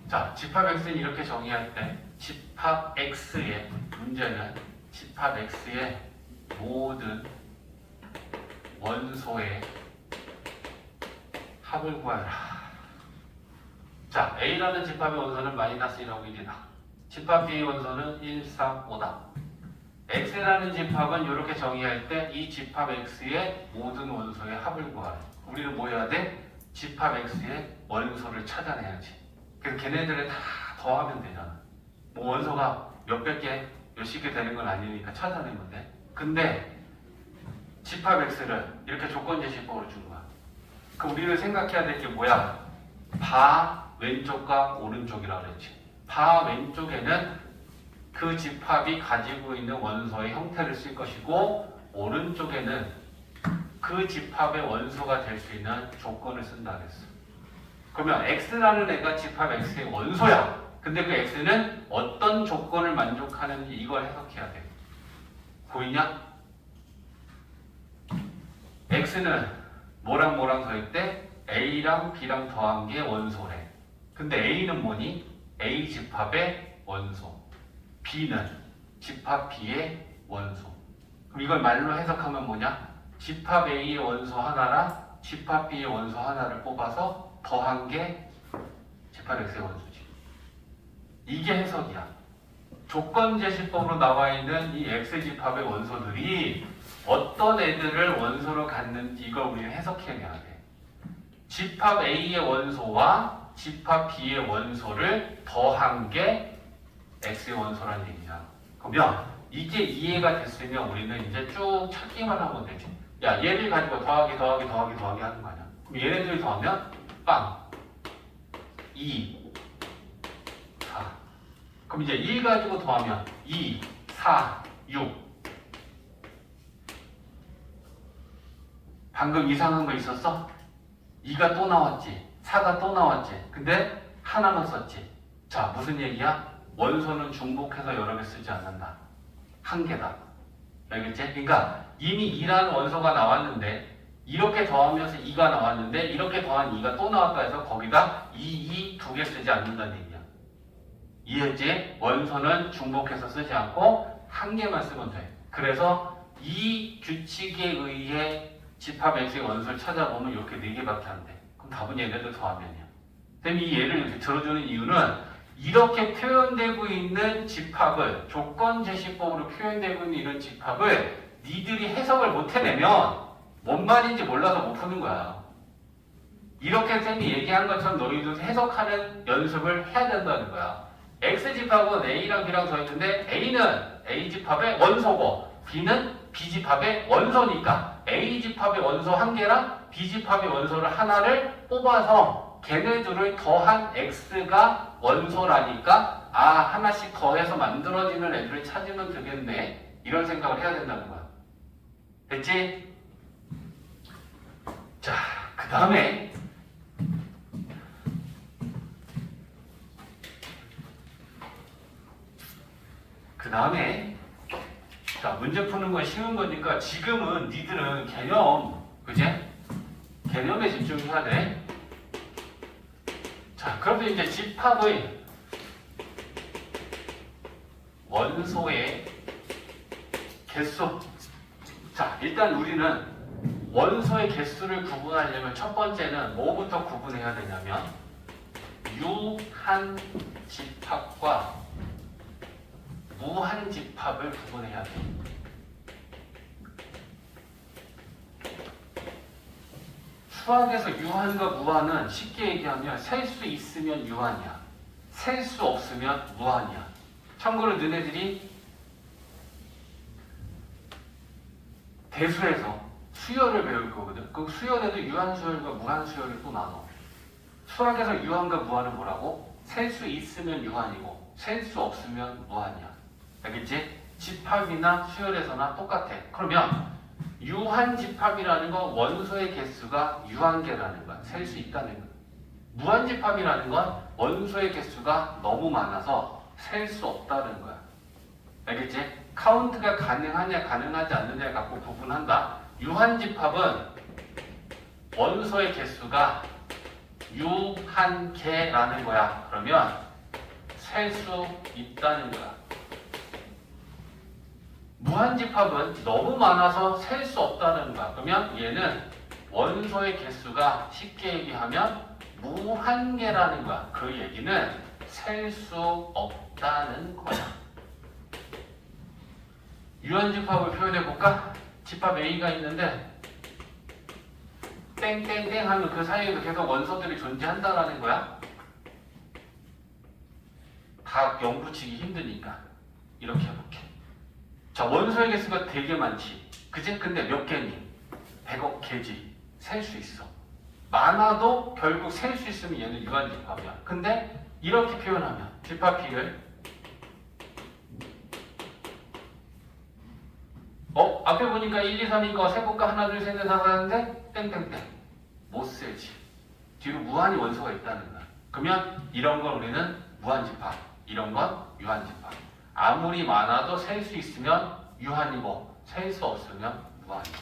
자, 집합 X는 이렇게 정의할 때 집합 X의 문제는 집합 X의 모든 원소의 합을 구하라. 자, A라는 집합의 원소는 마이너스 1하고 1이다. 집합 B의 원소는 1, 3, 5다. X라는 집합은 이렇게 정의할 때 이 집합 X의 모든 원소의 합을 구하라. 우리는 뭐 해야 돼? 집합 X의 원소를 찾아내야지. 그래서 걔네들을 다 더하면 되잖아. 뭐 원소가 몇백 개, 몇십 개 되는 건 아니니까 찾아내면 돼. 근데 집합 X를 이렇게 조건제시법으로 준 거야. 그럼 우리는 생각해야 될 게 뭐야? 바 왼쪽과 오른쪽이라고 그랬지. 바 왼쪽에는 그 집합이 가지고 있는 원소의 형태를 쓸 것이고, 오른쪽에는 그 집합의 원소가 될 수 있는 조건을 쓴다 그랬어. 그러면 X라는 애가 집합 X의 원소야. 근데 그 X는 어떤 조건을 만족하는지 이걸 해석해야 돼. 보이냐? X는 뭐랑 뭐랑 더할 때 A랑 B랑 더한 게 원소래. 근데 A는 뭐니? A 집합의 원소. B는 집합 B의 원소. 그럼 이걸 말로 해석하면 뭐냐? 집합 A의 원소 하나랑 집합 B의 원소 하나를 뽑아서 더한 게 집합 X의 원소지. 이게 해석이야. 조건제시법으로 나와 있는 이 X집합의 원소들이 어떤 애들을 원소로 갖는지 이걸 우리는 해석해내야 돼. 집합 A의 원소와 집합 B의 원소를 더한 게 X의 원소라는 얘기잖아. 그러면 이게 이해가 됐으면 우리는 이제 쭉 찾기만 하면 되지. 야, 얘를 가지고 더하기 하는 거 아니야. 그럼 얘네들 더하면 빵 2, 4. 그럼 이제 1 가지고 더하면 2, 4, 6. 방금 이상한 거 있었어? 2가 또 나왔지. 4가 또 나왔지. 근데 하나만 썼지. 자, 무슨 얘기야? 원소는 중복해서 여러 개 쓰지 않는다. 한 개다. 알겠지? 그러니까 이미 2라는 원소가 나왔는데 이렇게 더하면서 2가 나왔는데 이렇게 더한 2가 또 나왔다 해서 거기다 2, 2 두 개 쓰지 않는다는 얘기야. 이해했지? 원소는 중복해서 쓰지 않고 한 개만 쓰면 돼. 그래서 이 규칙에 의해 집합 X의 원소를 찾아보면 이렇게 4개밖에 안 돼. 그럼 답은 얘네들 더하면이야. 그럼 이 예를 이렇게 들어주는 이유는 이렇게 표현되고 있는 집합을, 조건제시법으로 표현되고 있는 이런 집합을 니들이 해석을 못 해내면 뭔 말인지 몰라서 못 푸는 거야. 이렇게 쌤이 얘기한 것처럼 너희도 해석하는 연습을 해야 된다는 거야. X집합은 A랑 B랑 더했는데 A는 A집합의 원소고 B는 B집합의 원소니까 A집합의 원소 한 개랑 B집합의 원소를 하나를 뽑아서 걔네들을 더한 X가 원소라니까 하나씩 더해서 만들어지는 애들을 찾으면 되겠네. 이런 생각을 해야 된다는 거야. 됐지? 자, 그 다음에 자, 문제 푸는 건 쉬운 거니까 지금은 니들은 개념, 그지? 개념에 집중해야 돼. 자, 그럼 이제 집합의 원소의 개수. 자, 일단 우리는 원소의 개수를 구분하려면 첫 번째는 뭐부터 구분해야 되냐면 유한 집합과 무한 집합을 구분해야 돼. 수학에서 유한과 무한은 쉽게 얘기하면 셀 수 있으면 유한이야. 셀 수 없으면 무한이야. 참고로 너네들이 대수에서 수열을 배울 거거든. 그 수열에도 유한수열과 무한수열을 또 나눠. 수학에서 유한과 무한은 뭐라고? 셀 수 있으면 유한이고 셀 수 없으면 무한이야. 알겠지? 집합이나 수열에서나 똑같아. 그러면 유한집합이라는 건 원소의 개수가 유한개라는 거야. 셀 수 있다는 거야. 무한집합이라는 건 원소의 개수가 너무 많아서 셀 수 없다는 거야. 알겠지? 카운트가 가능하냐 가능하지 않느냐를 갖고 구분한다. 유한집합은 원소의 개수가 유한개라는 거야. 그러면 셀 수 있다는 거야. 무한집합은 너무 많아서 셀 수 없다는 거야. 그러면 얘는 원소의 개수가 쉽게 얘기하면 무한개라는 거야. 그 얘기는 셀 수 없다는 거야. 유한집합을 표현해볼까? 집합 A가 있는데 땡땡땡 하면 그 사이에도 계속 원소들이 존재한다라는 거야. 다 0 붙이기 힘드니까 이렇게 해볼게. 자, 원소의 개수가 되게 많지. 그치? 근데 몇 개니? 100억 개지. 셀 수 있어. 많아도 결국 셀 수 있으면 얘는 유한집합이야. 근데 이렇게 표현하면 집합 B를 앞에 보니까 1, 2, 3이니까 세볼까? 하나, 둘, 셋, 넷, 다섯 하는데 땡땡땡 못 세지. 뒤로 무한히 원소가 있다는 거야. 그러면 이런 건 우리는 무한집합, 이런 건 유한집합. 아무리 많아도 셀 수 있으면 유한이고 셀 수 없으면 무한이고.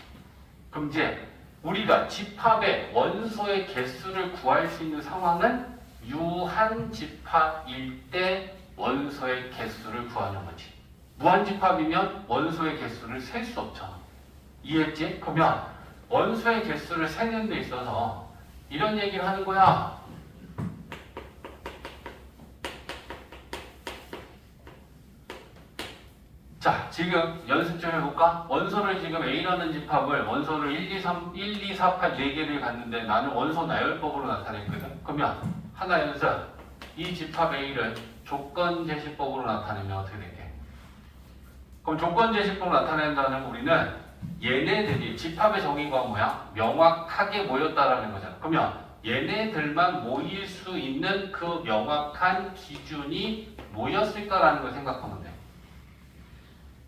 그럼 이제 우리가 집합의 원소의 개수를 구할 수 있는 상황은 유한집합일 때 원소의 개수를 구하는 거지. 무한집합이면 원소의 개수를 셀 수 없잖아. 이해했지? 그러면 원소의 개수를 세는 데 있어서 이런 얘기를 하는 거야. 자, 지금 연습 좀 해볼까? 원소를 지금 A라는 집합을 원소를 1, 2, 3, 1, 2, 4, 8, 4개를 갔는데 나는 원소 나열법으로 나타냈거든? 그러면 하나 연습. 이 집합 A를 조건제시법으로 나타내면 어떻게 될게? 그럼 조건제시법으로 나타낸다는 우리는 얘네들이 집합의 정의가 뭐야? 명확하게 모였다라는 거잖아. 그러면 얘네들만 모일 수 있는 그 명확한 기준이 뭐였을까라는 걸 생각하면 돼.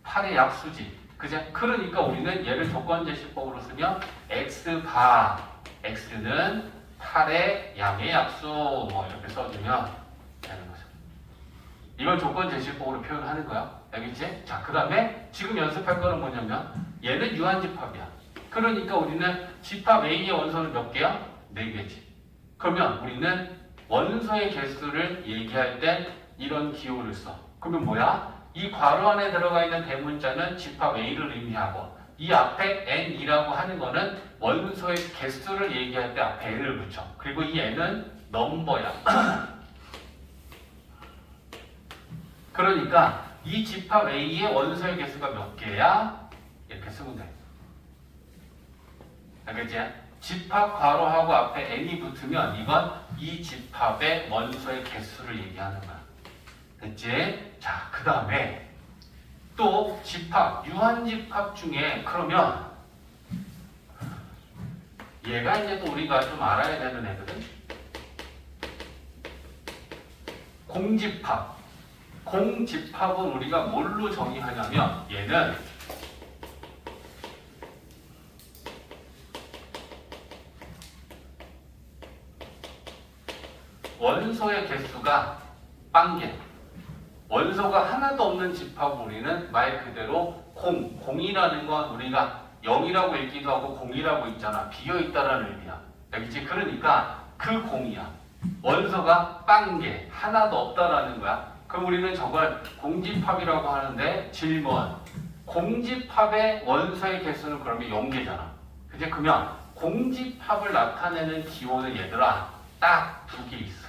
8의 약수지. 그죠? 그러니까 우리는 얘를 조건제시법으로 쓰면 x바 x는 8의 양의 약수 뭐 이렇게 써주면 되는 거죠. 이걸 조건제시법으로 표현하는 거야. 알겠지? 자, 그 다음에 지금 연습할 거는 뭐냐면 얘는 유한집합이야. 그러니까 우리는 집합 A의 원소는 몇 개야? 4개지. 그러면 우리는 원소의 개수를 얘기할 때 이런 기호를 써. 그러면 뭐야? 이 괄호 안에 들어가 있는 대문자는 집합 A를 의미하고 이 앞에 N이라고 하는 거는 원소의 개수를 얘기할 때 앞에 N을 붙여. 그리고 이 N은 넘버야. 그러니까 이 집합 A의 원소의 개수가 몇 개야? 이렇게 쓰면 돼. 알겠지? 집합 괄호하고 앞에 N이 붙으면 이건 이 집합의 원소의 개수를 얘기하는 거야. 됐지? 자, 그 다음에 또 집합, 유한집합 중에 그러면 얘가 이제 또 우리가 좀 알아야 되는 애거든? 공집합. 공집합은 우리가 뭘로 정의하냐면 얘는 원소의 개수가 빵개. 원소가 하나도 없는 집합을 우리는 말 그대로 공이라는 건 우리가 0이라고 읽기도 하고 공이라고 있잖아. 비어있다라는 의미야. 알겠지? 그러니까 그 공이야. 원소가 빵개. 하나도 없다라는 거야. 그럼 우리는 저걸 공집합이라고 하는데 질문. 공집합의 원소의 개수는 그러면 0개잖아. 그치? 그러면 공집합을 나타내는 기호는 얘들아 딱 2개 있어.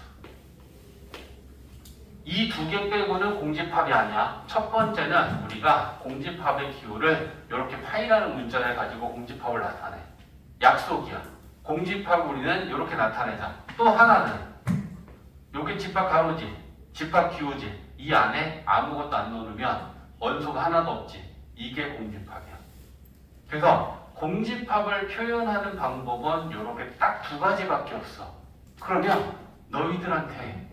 이 2개 빼고는 공집합이 아니야. 첫 번째는 우리가 공집합의 기호를 이렇게 파이라는 문자를 가지고 공집합을 나타내. 약속이야. 공집합 우리는 이렇게 나타내자. 또 하나는 여기 집합 가로지. 집합 기호지. 이 안에 아무것도 안 넣으면 원소가 하나도 없지. 이게 공집합이야. 그래서 공집합을 표현하는 방법은 이렇게 딱 두 가지밖에 없어. 그러면 너희들한테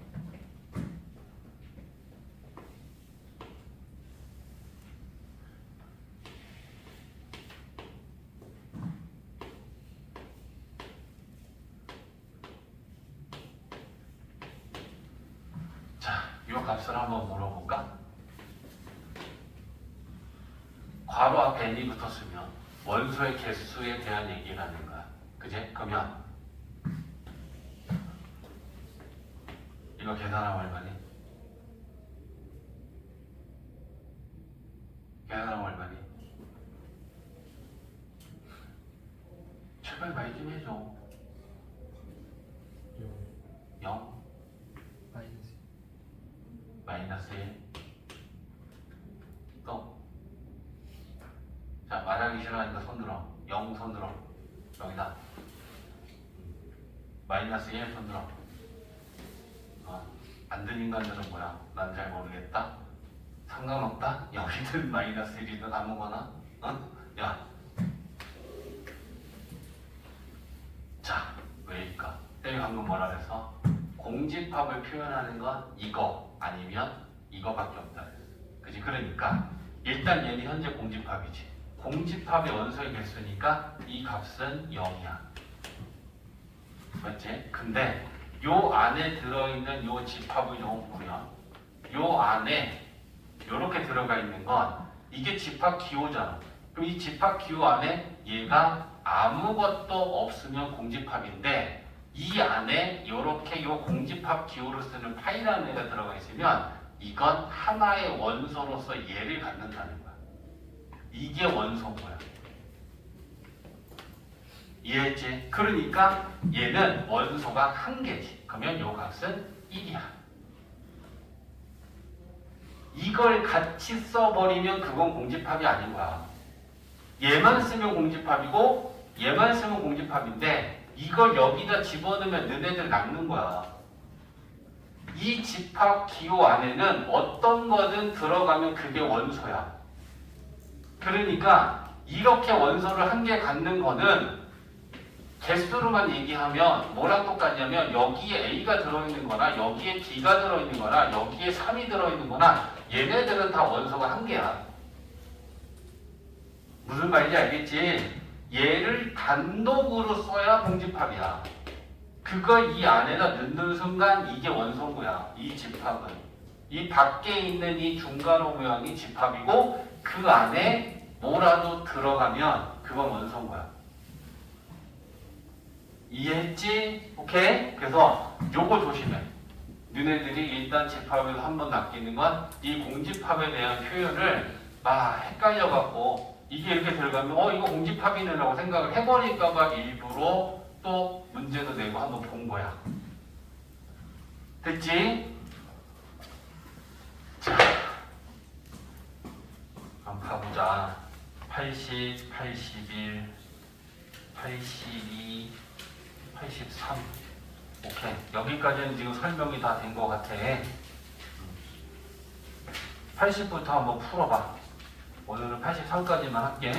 자, 이 값을 한번 물어볼까? 괄호 앞에 n이 붙었으면 원소의 개수에 대한 얘기를 하는 거야. 그제? 그러면 이거 계산하면 얼마니? 계산하면 얼마니? 제발 말 좀 해줘. 0? 마이너스 1? 또? 자, 말하기 싫어하니까 손 들어. 0 손 들어. 여기다. 마이너스 1 손 들어. 안 든 인간들은 뭐야? 난 잘 모르겠다. 상관없다? 0이든 마이너스 1이든 아무거나. 야. 자, 왜일까? 쌤이 방금 뭐라 그래서? 공집합을 표현하는 건 이거 아니면 이거밖에 없다 그랬어. 그치? 그러니까 일단 얘는 현재 공집합이지. 공집합의 원소의 개수니까 이 값은 0이야. 맞지? 근데 요 안에 들어있는 요 집합의 영구면 요 안에 요렇게 들어가 있는 건 이게 집합 기호잖아. 그럼 이 집합 기호 안에 얘가 아무것도 없으면 공집합인데 이 안에 요렇게 요 공집합 기호를 쓰는 파이라는 애가 들어가 있으면 이건 하나의 원소로서 얘를 갖는다는 거야. 이게 원소인 거야. 이해했지? 그러니까 얘는 원소가 한 개지. 그러면 요 값은 1이야. 이걸 같이 써버리면 그건 공집합이 아닌 거야. 얘만 쓰면 공집합이고 얘만 쓰면 공집합인데 이걸 여기다 집어넣으면 너네들 낚는 거야. 이 집합 기호 안에는 어떤 거든 들어가면 그게 원소야. 그러니까 이렇게 원소를 한 개 갖는 거는 개수로만 얘기하면 뭐랑 똑같냐면 여기에 A가 들어있는 거나 여기에 B가 들어있는 거나 여기에 3이 들어있는 거나 얘네들은 다 원소가 한 개야. 무슨 말인지 알겠지? 얘를 단독으로 써야 공집합이야. 그걸 이 안에다 넣는 순간 이게 원소인 거야. 이 집합은. 이 밖에 있는 이 중괄호 모양이 집합이고 그 안에 뭐라도 들어가면 그건 원소인 거야. 이해했지? 오케이? 그래서 요거 조심해. 너네들이 일단 집합에서 한번 낚이는 건 이 공집합에 대한 표현을 헷갈려갖고 이게 이렇게 들어가면 이거 공집합이네 라고 생각을 해버릴까봐 일부러 또 문제도 내고 한번 본 거야. 됐지? 자, 한번 가보자. 80, 81, 82, 83. 오케이. 여기까지는 지금 설명이 다 된 것 같아. 80부터 한번 풀어봐. 오늘은 83까지만 할게.